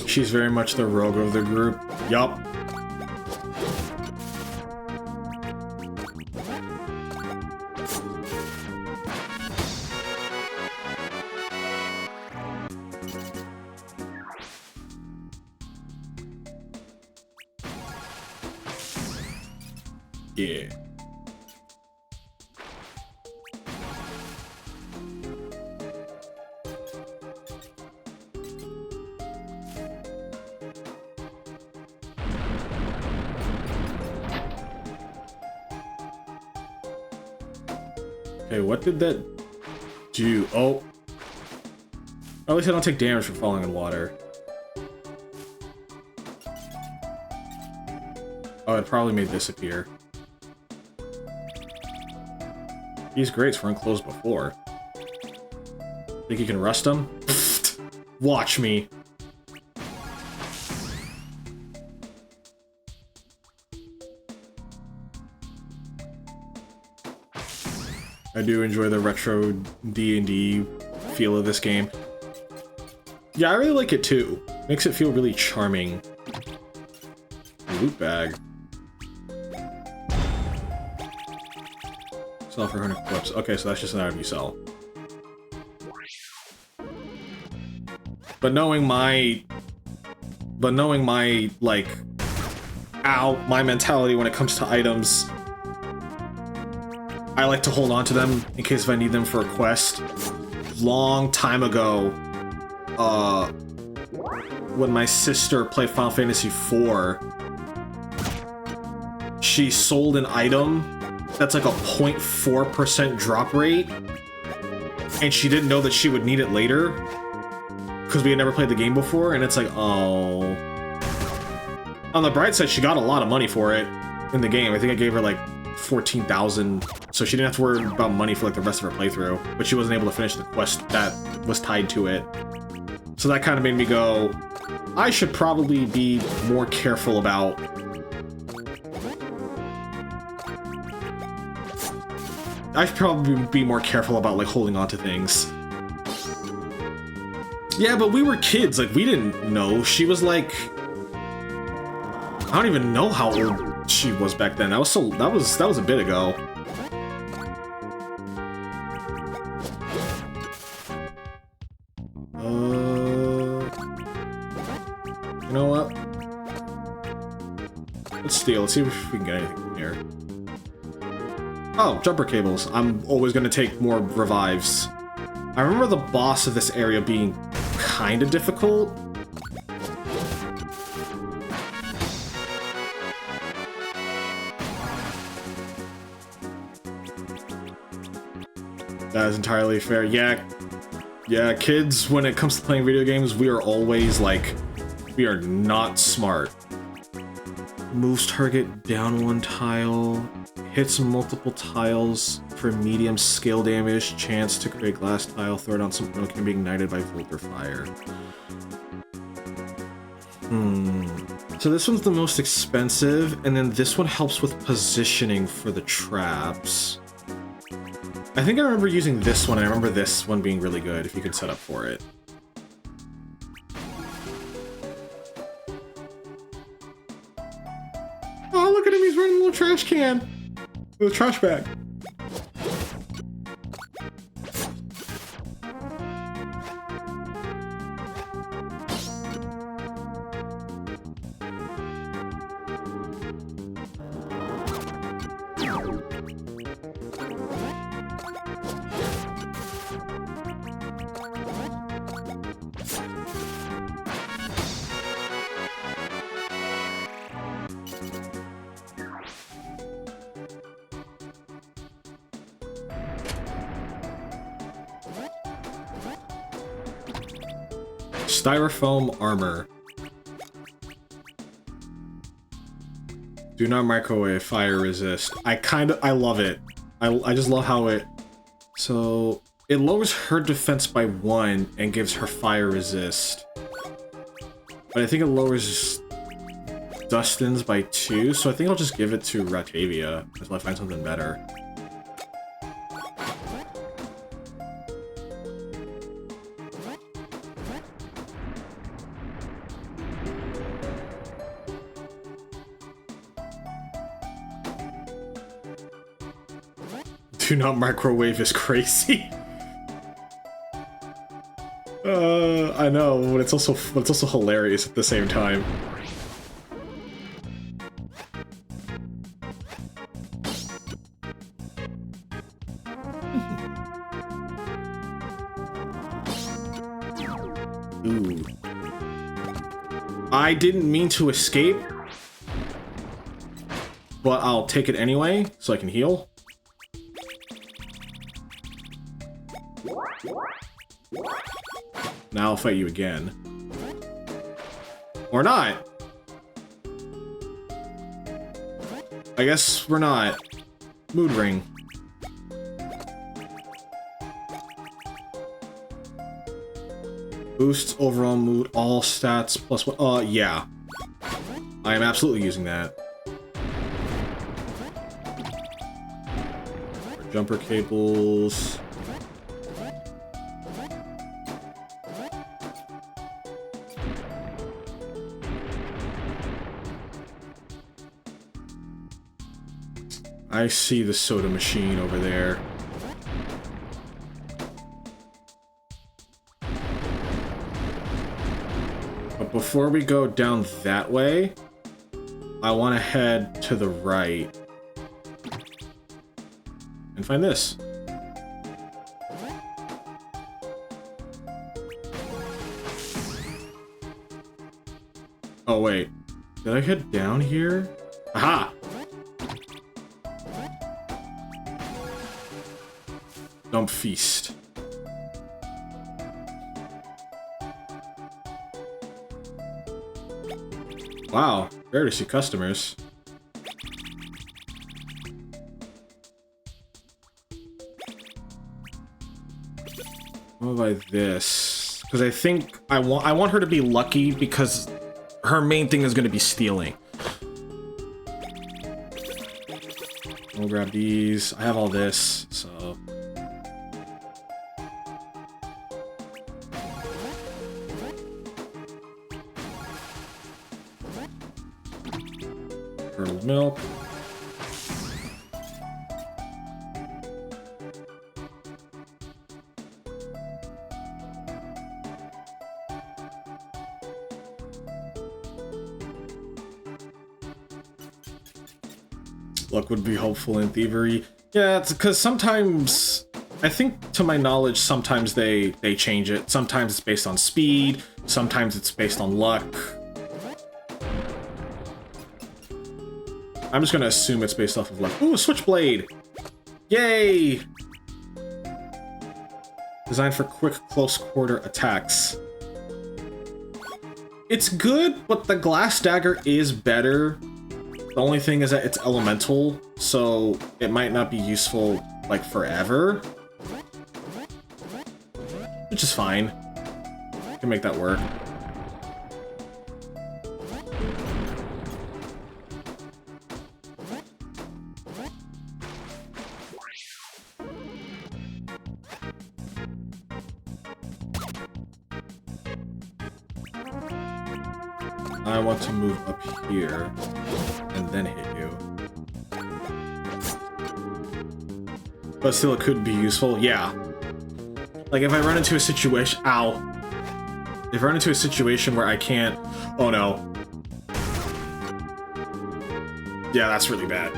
She's very much the rogue of the group. Yup. Yeah. Okay, what did that do? Oh. At least I don't take damage from falling in water. Oh, it probably made this appear. These grates weren't closed before. Think you can rust them? Watch me. do enjoy the retro D&D feel of this game. Yeah, I really like it too. Makes it feel really charming. Loot bag. Sell for 100 clips. Okay, so that's just an item you sell. But knowing my like, my mentality when it comes to items, I like to hold on to them in case if I need them for a quest. Long time ago, when my sister played Final Fantasy IV, she sold an item that's like a 0.4% drop rate, and she didn't know that she would need it later because we had never played the game before, and it's like, oh. On the bright side, she got a lot of money for it in the game. I think I gave her like 14,000, so she didn't have to worry about money for like the rest of her playthrough, but she wasn't able to finish the quest that was tied to it. So that kind of made me go, I should probably be more careful about like holding on to things. Yeah, but we were kids, like we didn't know. She was like, I don't even know how old she was back then. That was a bit ago. You know what? Let's steal. Let's see if we can get anything from here. Oh, jumper cables. I'm always going to take more revives. I remember the boss of this area being kind of difficult. That is entirely fair. Yeah, kids, when it comes to playing video games, we are always like, we are not smart. Moves target down one tile, hits multiple tiles for medium scale damage, chance to create glass tile, throw down something that can be ignited by volt or fire. So this one's the most expensive, and then this one helps with positioning for the traps. I think I remember using this one. I remember this one being really good if you could set up for it. Oh, look at him, he's running a little trash can with a trash bag. Styrofoam armor. Do not microwave, fire resist. I love it. I just love how it... So, it lowers her defense by 1 and gives her fire resist. But I think it lowers Dustin's by 2, so I think I'll just give it to Ratavia until I find something better. Do not microwave is crazy. I know, but it's also hilarious at the same time. Ooh. I didn't mean to escape, but I'll take it anyway so I can heal. Now I'll fight you again. Or not. I guess we're not. Mood ring. Boosts overall mood, all stats plus one. Yeah. I am absolutely using that. jumper cables. I see the soda machine over there. But before we go down that way, I want to head to the right and find this. Oh wait, did I head down here? Aha! Dump feast. Wow, rare to see customers. What about this? Because I think I want her to be lucky because her main thing is going to be stealing. We'll grab these. I have all this, so. Curdled milk. Luck would be helpful in thievery. Yeah, it's because sometimes, I think to my knowledge, sometimes they change it. Sometimes it's based on speed, sometimes it's based on luck. I'm just gonna assume it's based off of luck. Ooh, switchblade! Yay! Designed for quick close quarter attacks. It's good, but the glass dagger is better. The only thing is that it's elemental, so it might not be useful, like, forever. Which is fine. I can make that work. I want to move up here and then hit you. But still, it could be useful. Yeah. Like, if I run into a situation... Ow. If I run into a situation where I can't... Oh, no. Yeah, that's really bad.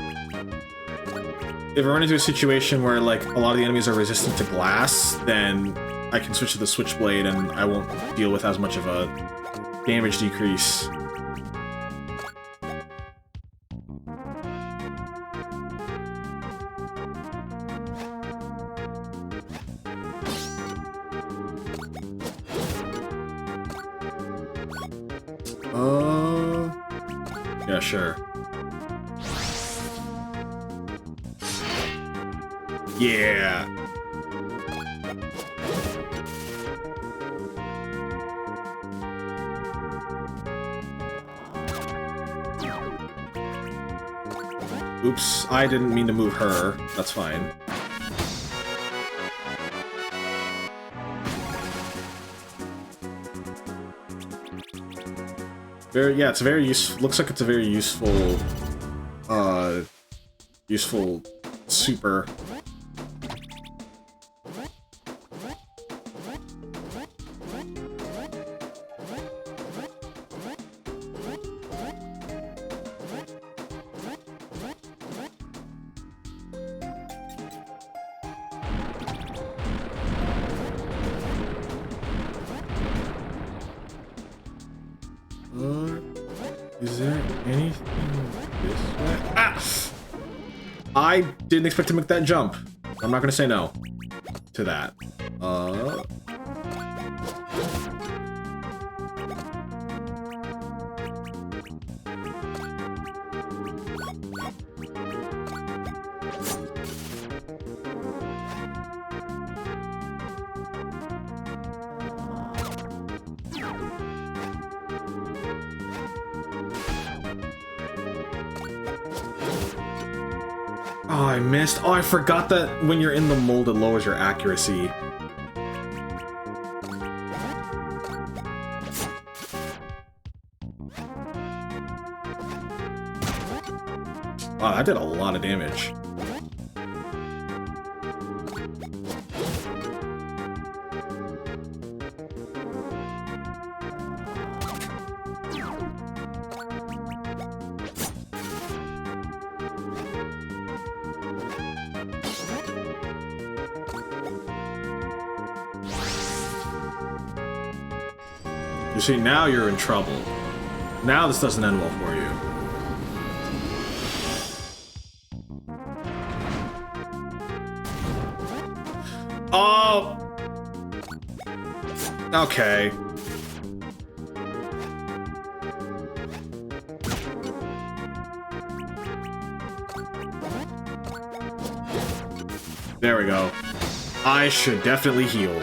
If I run into a situation where, like, a lot of the enemies are resistant to glass, then I can switch to the switchblade and I won't deal with as much of a damage decrease. Yeah, sure. Yeah. Oops, I didn't mean to move her. That's fine. Yeah, it's very useful. Looks like it's a very useful, useful super. Is there anything this way? Ah! I didn't expect to make that jump. I'm not gonna say no to that. Oh, I missed. Oh, I forgot that when you're in the mold, it lowers your accuracy. Wow, that did a lot of damage. You see, now you're in trouble. Now this doesn't end well for you. Oh! Okay. There we go. I should definitely heal.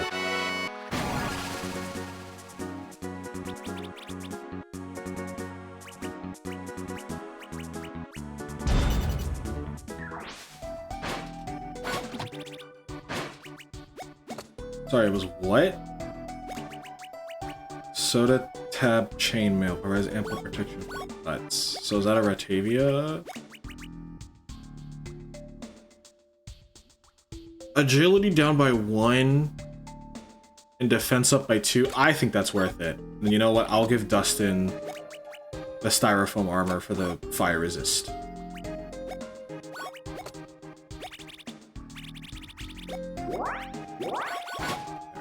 Sorry, it was what? Soda tab chainmail provides ample protection from nuts. So is that a Ratavia? Agility down by 1 and defense up by 2. I think that's worth it. And you know what? I'll give Dustin the styrofoam armor for the fire resist.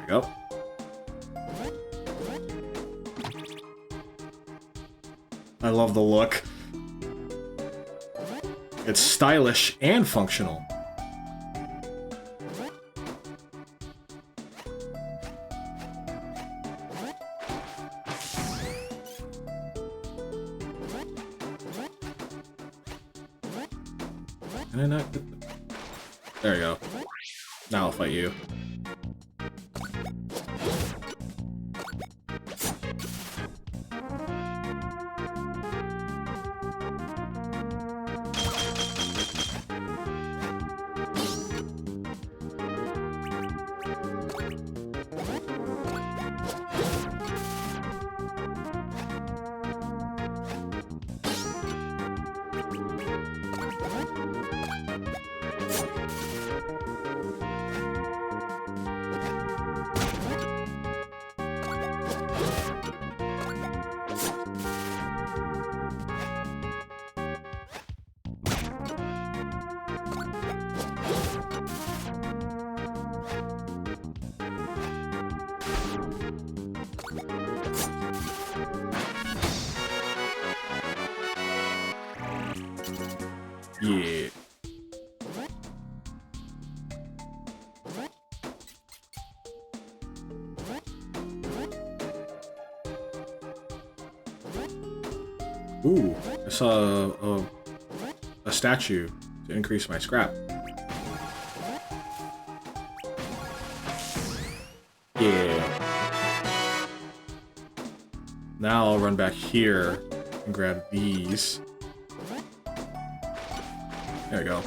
There we go. I love the look. It's stylish and functional. Can I not get the... There you go. Now I'll fight you. Yeah. Ooh, I saw a statue to increase my scrap. Yeah. Now I'll run back here and grab these. There we go.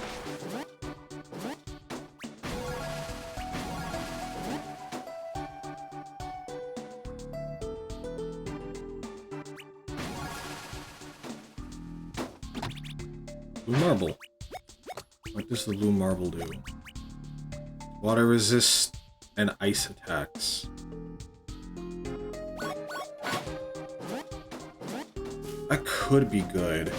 Blue marble. What does the blue marble do? Water resist and ice attacks. That could be good.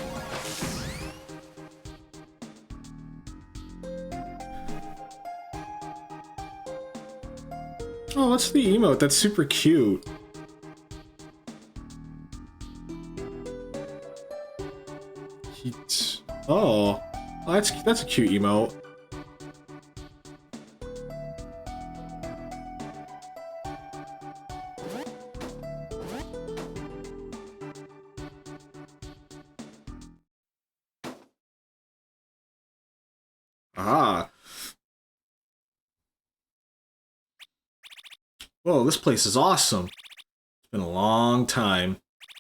Oh, what's the emote? That's super cute. Oh, that's a cute emote. Ah. Whoa, this place is awesome. It's been a long time.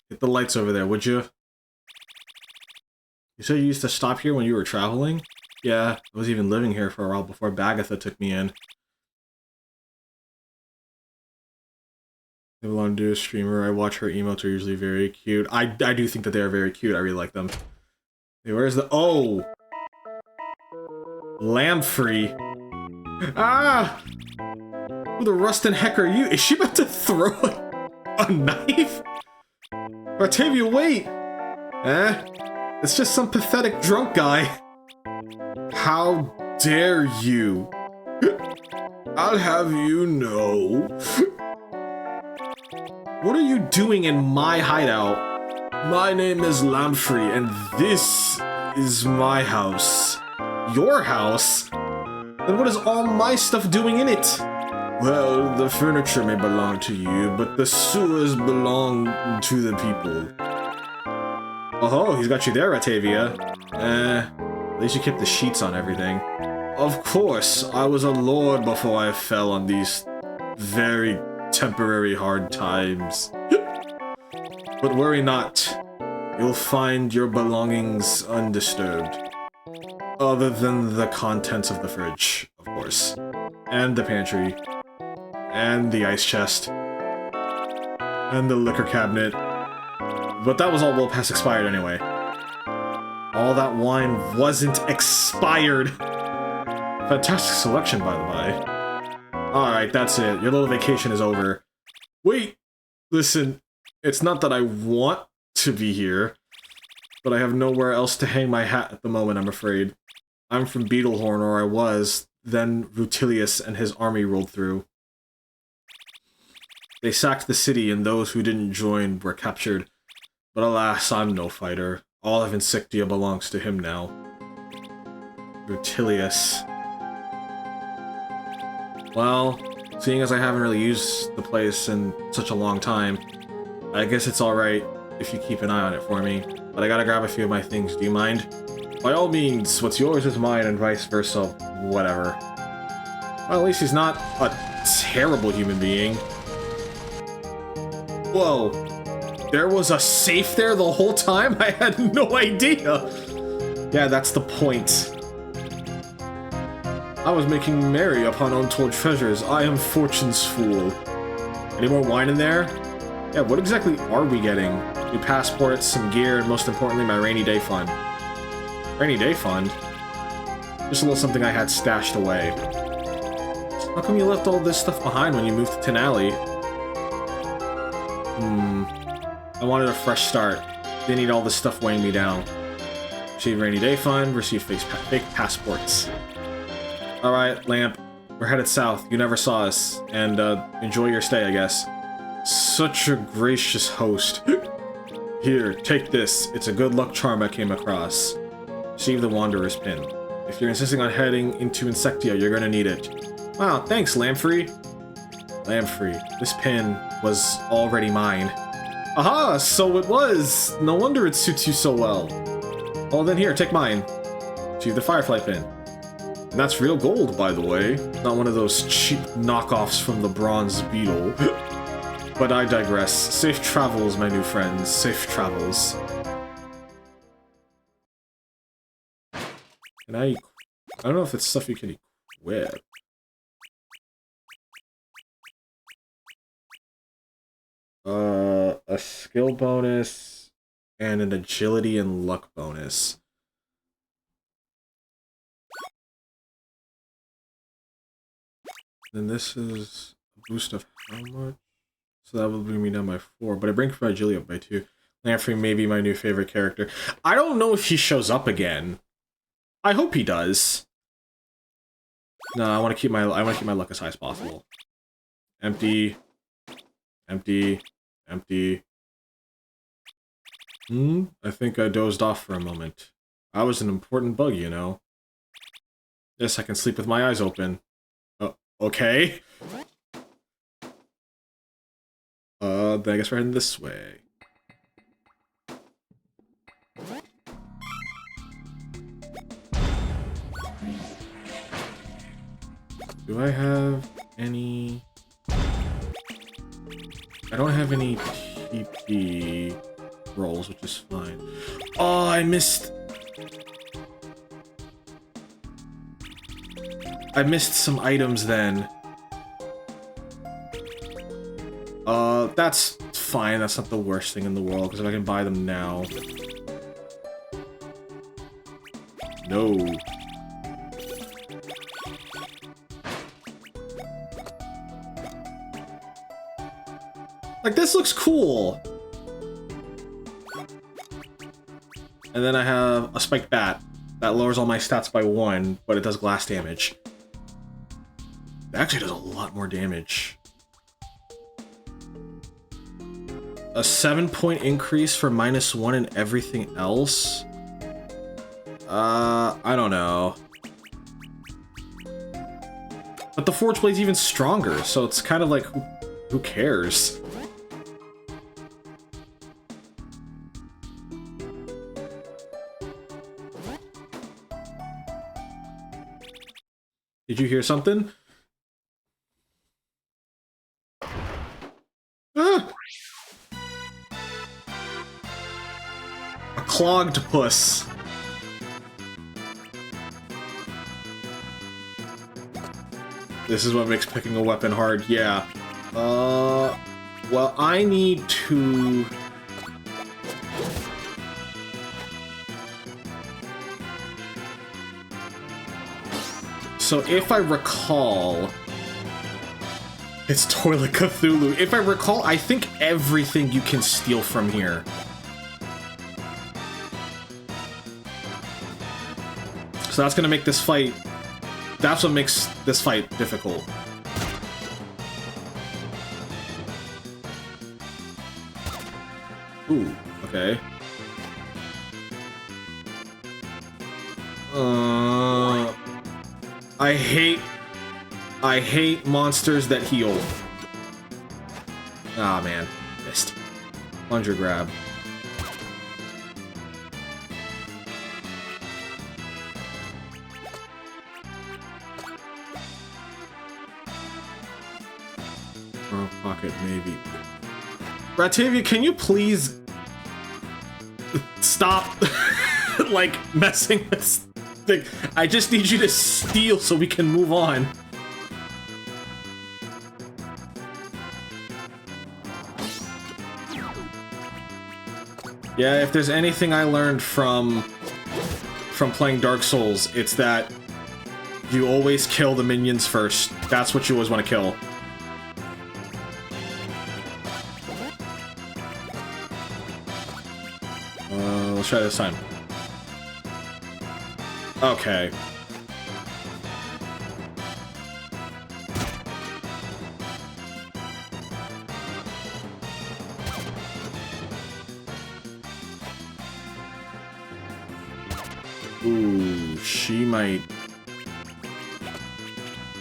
Get the lights over there, would you? You said you used to stop here when you were traveling? Yeah, I was even living here for a while before Bagatha took me in. They belong to a streamer. I watch her emotes are usually very cute. I do think that they are very cute. I really like them. Hey, where's the... Oh! Lamprey. Ah! Who the Rustin heck are you? Is she about to throw a knife? Octavia, wait! Eh? It's just some pathetic drunk guy. How dare you? I'll have you know. What are you doing in my hideout? My name is Lamprey, and this is my house. Your house? Then what is all my stuff doing in it? Well, the furniture may belong to you, but the sewers belong to the people. Oh, he's got you there, Octavia. At least you kept the sheets on everything. Of course, I was a lord before I fell on these very temporary hard times. But worry not. You'll find your belongings undisturbed. Other than the contents of the fridge, of course. And the pantry. And the ice chest. And the liquor cabinet. But that was all well past expired anyway. All that wine wasn't expired! Fantastic selection, by the by. Alright, that's it. Your little vacation is over. Wait! Listen, it's not that I want to be here, but I have nowhere else to hang my hat at the moment, I'm afraid. I'm from Beetlehorn, or I was, then Rutilius and his army rolled through. They sacked the city, and those who didn't join were captured. But alas, I'm no fighter. All of Insectia belongs to him now. Rutilius. Well, seeing as I haven't really used the place in such a long time, I guess it's alright if you keep an eye on it for me. But I gotta grab a few of my things, do you mind? By all means, what's yours is mine and vice versa, whatever. Well, at least he's not a terrible human being. Whoa. There was a safe there the whole time? I had no idea! Yeah, that's the point. I was making merry upon untold treasures. I am fortune's fool. Any more wine in there? Yeah, what exactly are we getting? New passports, some gear, and most importantly, my rainy day fund. Rainy day fund? Just a little something I had stashed away. How come you left all this stuff behind when you moved to Tenali? I wanted a fresh start. Didn't need all this stuff weighing me down. Receive rainy day fund, receive fake passports. Alright, Lamp. We're headed south. You never saw us. And, enjoy your stay, I guess. Such a gracious host. Here, take this. It's a good luck charm I came across. Receive the Wanderer's Pin. If you're insisting on heading into Insectia, you're gonna need it. Wow, thanks, Lamprey. Lamprey. This pin was already mine. Aha! So it was! No wonder it suits you so well. Well then here, take mine. Receive the Firefly Pin. And that's real gold, by the way. Not one of those cheap knockoffs from the Bronze Beetle. But I digress. Safe travels, my new friends. Safe travels. Can I don't know if it's stuff you can equip. A skill bonus and an agility and luck bonus. Then this is a boost of how much? So that will bring me down by 4, but it brings my agility up by 2. Lamprey may be my new favorite character. I don't know if he shows up again. I hope he does. No, I want to keep my luck as high as possible. Empty. Empty. Empty. I think I dozed off for a moment. I was an important bug, you know. Yes, I can sleep with my eyes open. Okay. Then I guess we're heading this way. Do I have any... I don't have any TP rolls, which is fine. Oh, I missed... I missed some items then. That's fine. That's not the worst thing in the world, because if I can buy them now. No. Like, this looks cool. And then I have a spiked bat that lowers all my stats by 1, but it does glass damage. It actually does a lot more damage. A 7-point increase for -1 in everything else? I don't know. But the Forge Blade's even stronger, so it's kind of like, who cares? Did you hear something? Ah! A clogged puss. This is what makes picking a weapon hard, yeah. Well, I need to... So if I recall... It's Toilet Cthulhu. If I recall, I think everything you can steal from here. So that's gonna make this fight... That's what makes this fight difficult. Ooh, okay. I hate monsters that heal. Ah, man. Missed. Plunger grab. Pocket, maybe. Bratavia, can you please stop like messing with thing? I just need you to steal so we can move on. Yeah, if there's anything I learned from playing Dark Souls, it's that you always kill the minions first. That's what you always want to kill. Let's try this time. Okay. Ooh, she might...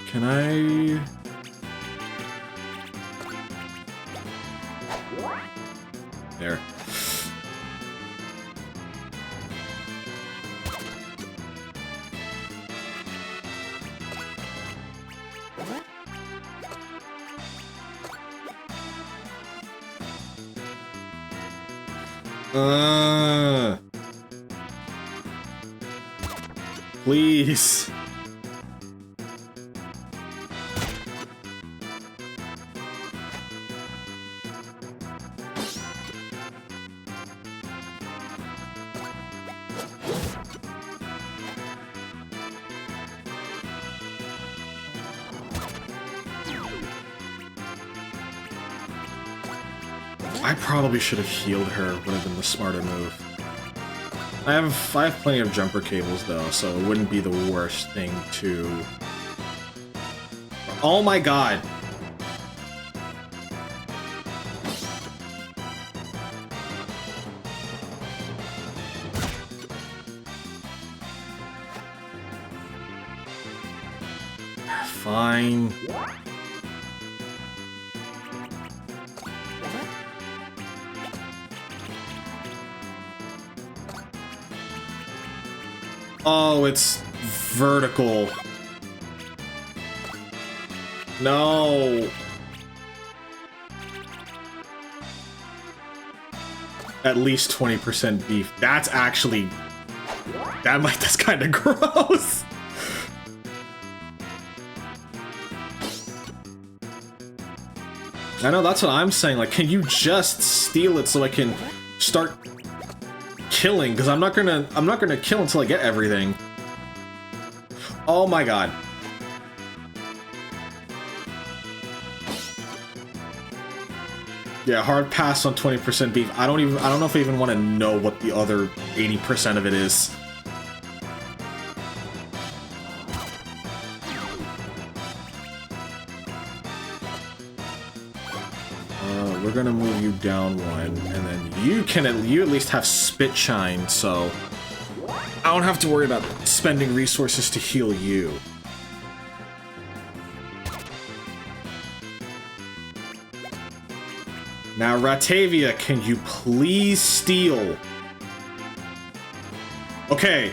Can I... There. Please. I probably should have healed her, would have been the smarter move. I have plenty of jumper cables though, so it wouldn't be the worst thing to... Oh my god! Fine. Oh, it's vertical. No. At least 20% beef. That's actually... that's kind of gross. I know, that's what I'm saying. Like, can you just steal it so I can start killing? Because I'm not gonna kill until I get everything. Oh my god. Yeah, hard pass on 20% beef. I don't know if I even want to know what the other 80% of it is. We're gonna move you down one, and then you at least have Spit Shine, so I don't have to worry about spending resources to heal you. Now, Ratavia, can you please steal? Okay.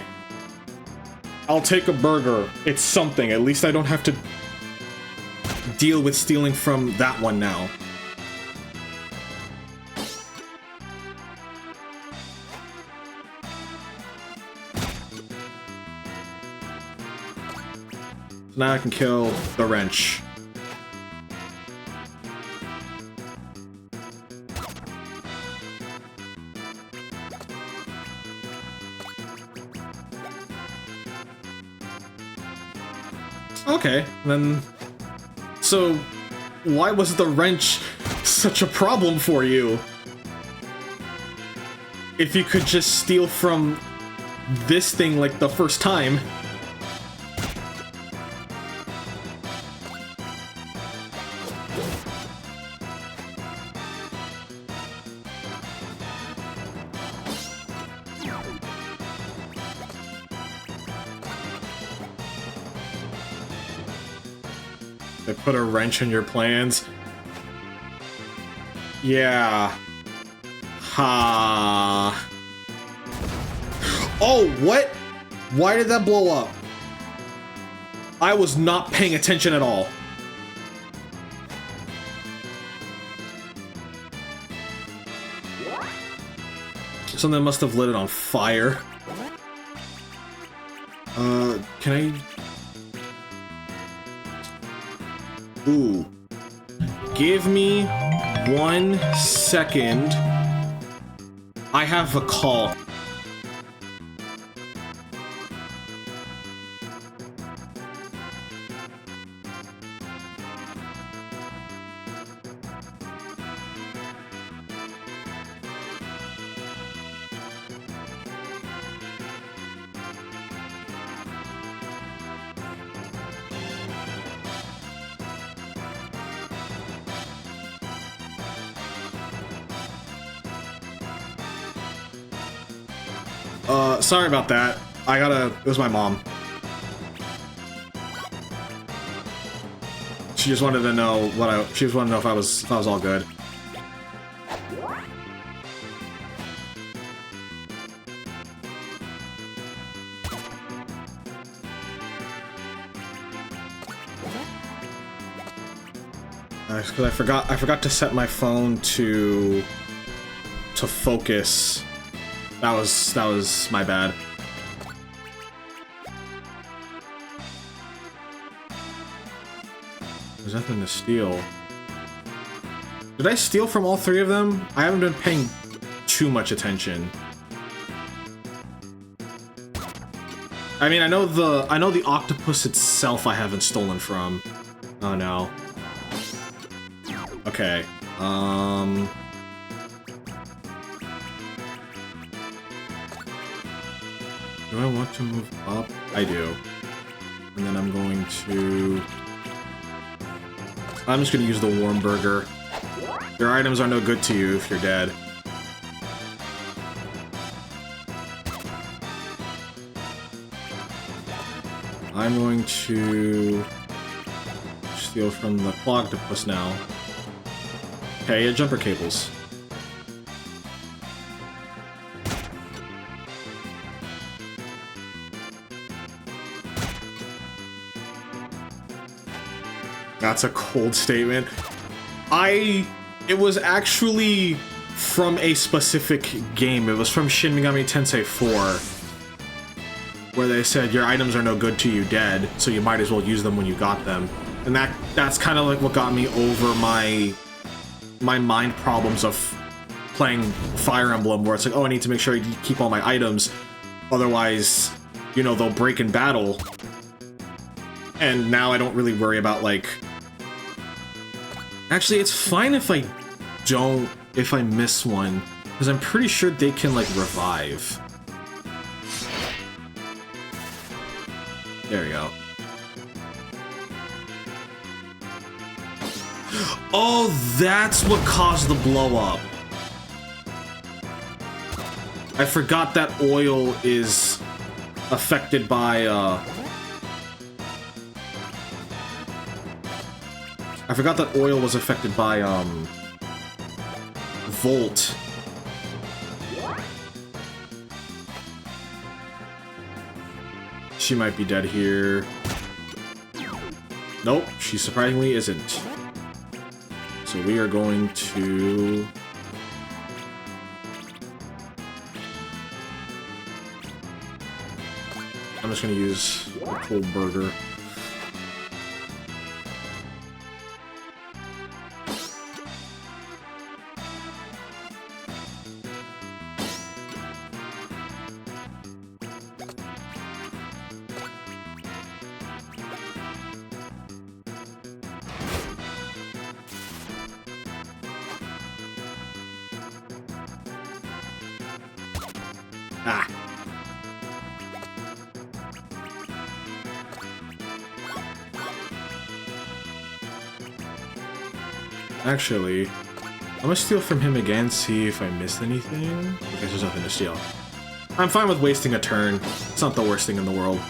I'll take a burger. It's something. At least I don't have to deal with stealing from that one now. So now I can kill the wrench. Okay, then... So, why was the wrench such a problem for you? If you could just steal from this thing like the first time. They put a wrench in your plans. Yeah. Ha. Oh, what? Why did that blow up? I was not paying attention at all. Something must have lit it on fire. Can I... Ooh. Give me 1 second. I have a call. Sorry about that. It was my mom. She just wanted to know she just wanted to know if I was all good. Because I forgot to set my phone to focus. That was my bad. There's nothing to steal. Did I steal from all 3 of them? I haven't been paying too much attention. I mean, I know the octopus itself I haven't stolen from. Oh no. Okay. Do I want to move up? I do. And then I'm just gonna use the warm burger. Your items are no good to you if you're dead. I'm going to steal from the Clogtopus now. Okay, jumper cables. That's a cold statement. It was actually from a specific game. It was from Shin Megami Tensei 4, where they said your items are no good to you dead, so you might as well use them when you got them. And that's kind of like what got me over my my mind problems of playing Fire Emblem, where it's like, oh, I need to make sure I keep all my items, otherwise, you know, they'll break in battle. And now I don't really worry about, like... Actually, it's fine if I miss one, because I'm pretty sure they can, like, revive. There we go. Oh, that's what caused the blow up. I forgot that oil is affected by, I forgot that oil was affected by, Volt. She might be dead here. Nope, she surprisingly isn't. So we are going to... I'm just gonna use a cold burger. Ah. Actually, I'm gonna steal from him again, see if I missed anything. Because there's nothing to steal. I'm fine with wasting a turn. It's not the worst thing in the world.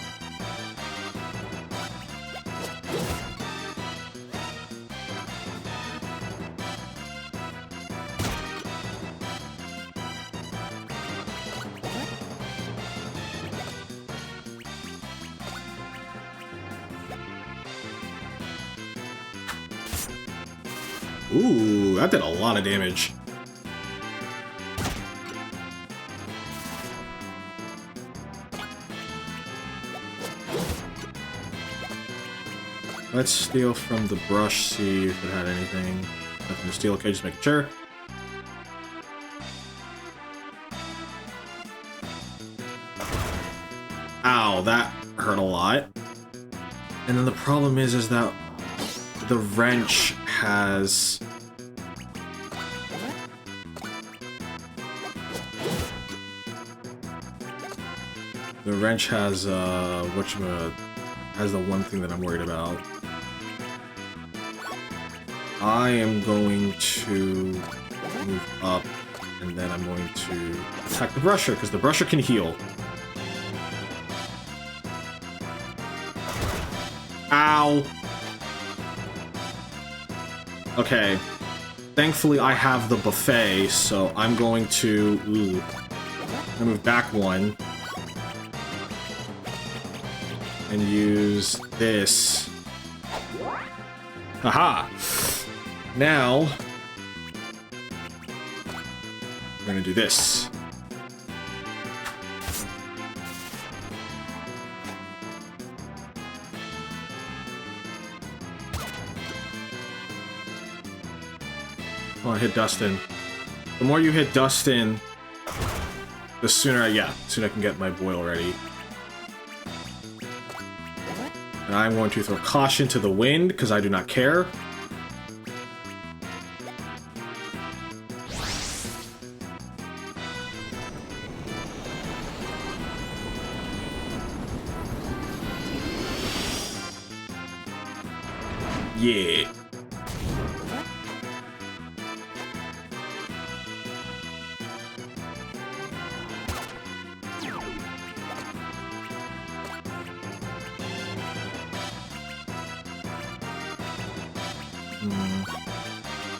Ooh, that did a lot of damage. Let's steal from the brush, see if it had anything. Nothing to steal, okay, just making sure. Ow, that hurt a lot. And then the problem is that the wrench has... The wrench has, has the one thing that I'm worried about. I am going to move up, and then I'm going to attack the brusher, because the brusher can heal. Ow! Okay. Thankfully, I have the buffet, so I'm going to... Ooh. I'm gonna move back one. And use this. Haha! Now... we're gonna do this. Come on, hit Dustin. The more you hit Dustin, the sooner the sooner I can get my boil ready. And I'm going to throw caution to the wind, because I do not care. Yeah.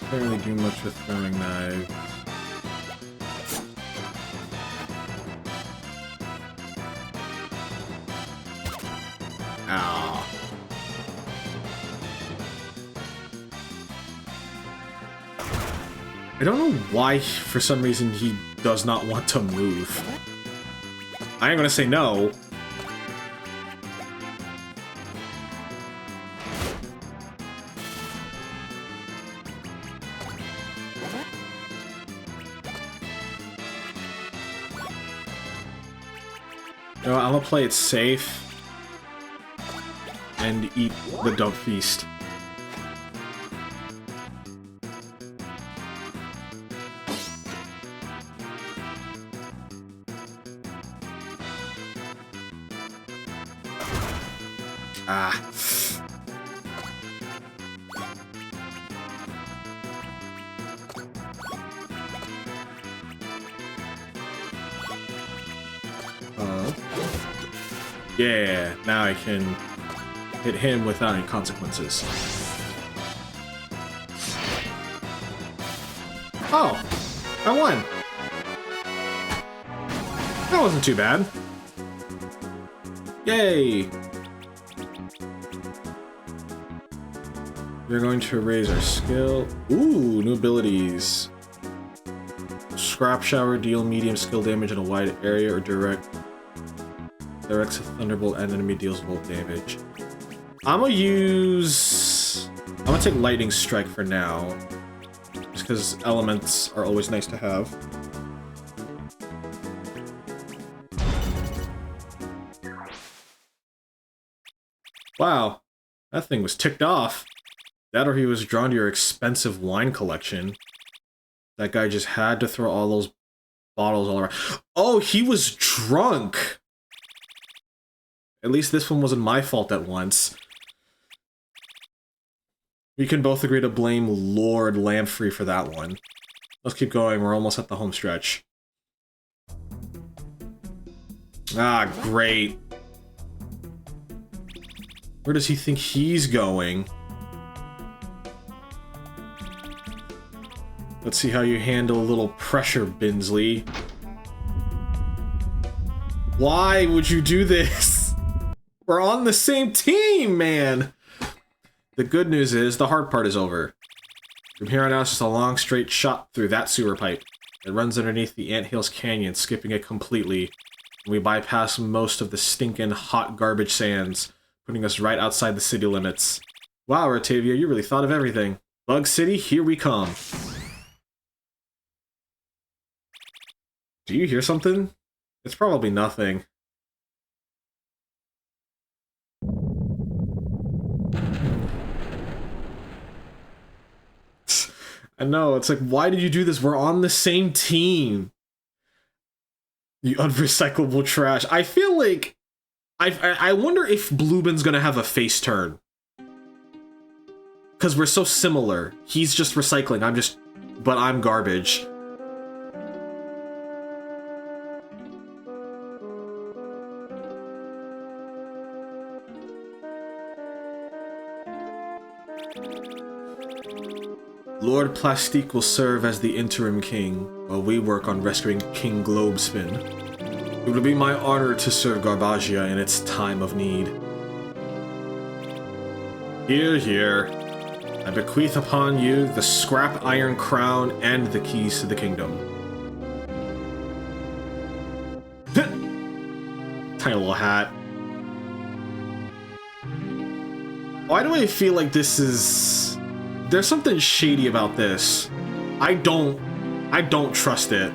Can't really do much with throwing knives. Ow. I don't know why, for some reason, he does not want to move. I ain't gonna say no. You know, I'm gonna play it safe and eat the Dog Feast. Ah. Yeah, now I can hit him without any consequences. Oh, I won. That wasn't too bad. Yay! We're going to raise our skill. Ooh, new abilities. Scrap Shower, deal medium skill damage in a wide area, or directs a Thunderbolt and enemy deals volt damage. I'm gonna take Lightning Strike for now. Just because elements are always nice to have. Wow, that thing was ticked off. That or he was drawn to your expensive wine collection. That guy just had to throw all those bottles all around. Oh, he was drunk! At least this one wasn't my fault at once. We can both agree to blame Lord Lamprey for that one. Let's keep going, we're almost at the home stretch. Ah, great. Where does he think he's going? Let's see how you handle a little pressure, Binsley. Why would you do this? We're on the same team, man! The good news is, the hard part is over. From here on out, it's just a long, straight shot through that sewer pipe. It runs underneath the Anthills Canyon, skipping it completely. And we bypass most of the stinking, hot garbage sands, putting us right outside the city limits. Wow, Rotavia, you really thought of everything. Bug City, here we come. Do you hear something? It's probably nothing. I know, it's like, why did you do this? We're on the same team. You unrecyclable trash. I feel like... I wonder if Bluebin's gonna have a face turn. Because we're so similar. He's just recycling, but I'm garbage. Lord Plastique will serve as the interim king, while we work on rescuing King Globespin. It will be my honor to serve Garbagia in its time of need. Hear, hear. I bequeath upon you the scrap iron crown and the keys to the kingdom. Tiny little hat. Why do I feel like this is... There's something shady about this. I don't trust it.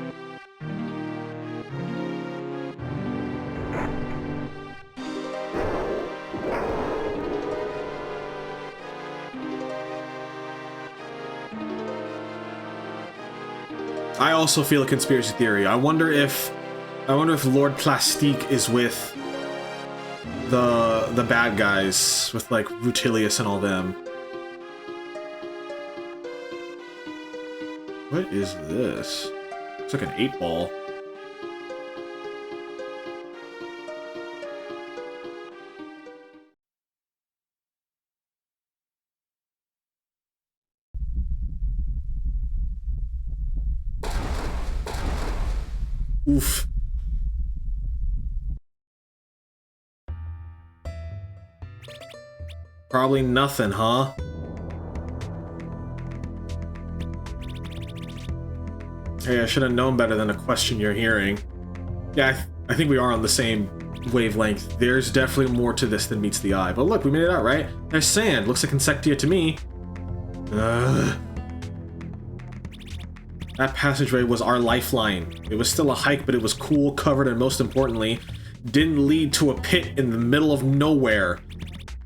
I also feel a conspiracy theory. I wonder if Lord Plastique is with the bad guys, with like Rutilius and all them. What is this? It's like an 8-ball. Oof. Probably nothing, huh? Hey, I should have known better than a question you're hearing. Yeah, I think we are on the same wavelength. There's definitely more to this than meets the eye. But look, we made it out, right? There's sand. Looks like Insectia to me. That passageway was our lifeline. It was still a hike, but it was cool, covered, and most importantly, didn't lead to a pit in the middle of nowhere.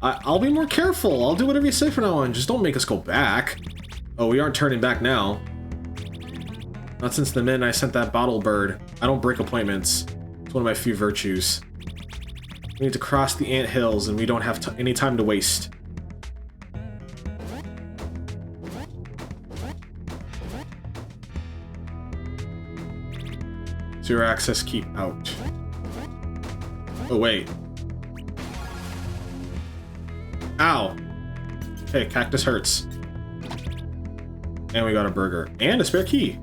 I'll be more careful. I'll do whatever you say from now on. Just don't make us go back. Oh, we aren't turning back now. Not since the minute I sent that bottle bird. I don't break appointments. It's one of my few virtues. We need to cross the ant hills, and we don't have any time to waste. Zero access, keep out. Oh, wait. Ow! Hey, cactus hurts. And we got a burger. And a spare key.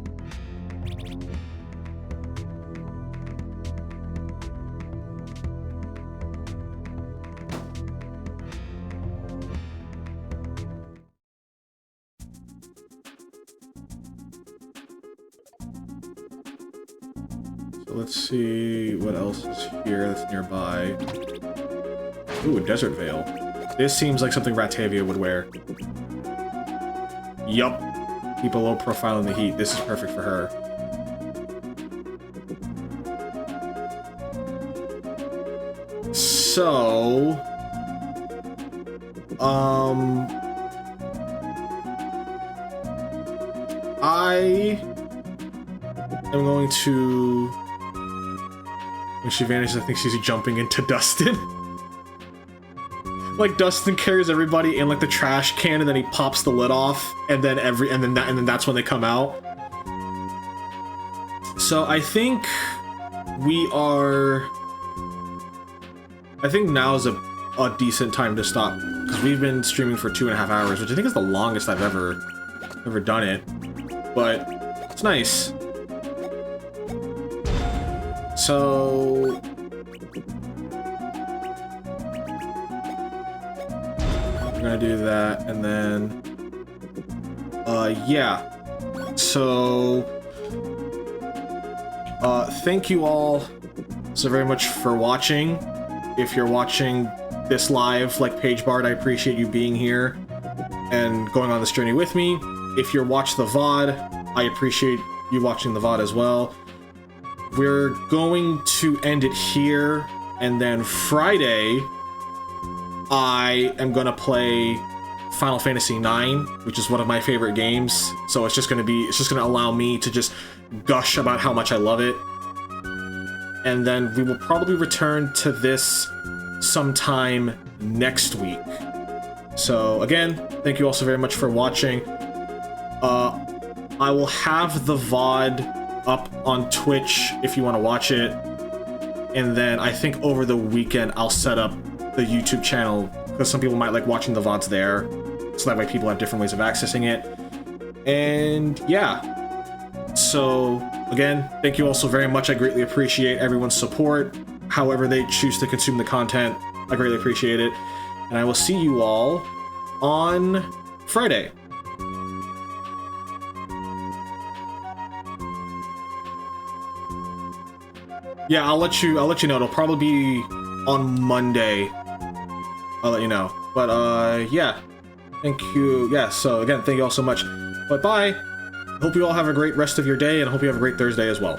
So let's see what else is here that's nearby. Ooh, a desert veil. This seems like something Ratavia would wear. Yup. Keep a low profile in the heat. This is perfect for her. So... I am going to... When she vanishes, I think she's jumping into Dustin. Like, Dustin carries everybody in like the trash can, and then he pops the lid off, and then that's when they come out. So I think we are. I think now is a decent time to stop, because we've been streaming for 2.5 hours, which I think is the longest I've ever done it. But it's nice. So. We're gonna do that, and then yeah, so thank you all so very much for watching. If you're watching this live like PageBard, I appreciate you being here and going on this journey with me. If you're watching the VOD, I appreciate you watching the VOD as well. We're going to end it here, and then Friday I am gonna play Final Fantasy IX, which is one of my favorite games. So it's just gonna allow me to just gush about how much I love it. And then we will probably return to this sometime next week. So again, thank you all so very much for watching. I will have the VOD up on Twitch if you want to watch it. And then I think over the weekend I'll set up the YouTube channel, because some people might like watching the VODs there, so that way people have different ways of accessing it. And yeah, so again, thank you all so very much. I greatly appreciate everyone's support, however they choose to consume the content. I greatly appreciate it, and I will see you all on Friday. Yeah, I'll let you know. It'll probably be on Monday. I'll let you know. But, yeah. Thank you. Yeah, so again, thank you all so much. But bye. Hope you all have a great rest of your day, and I hope you have a great Thursday as well.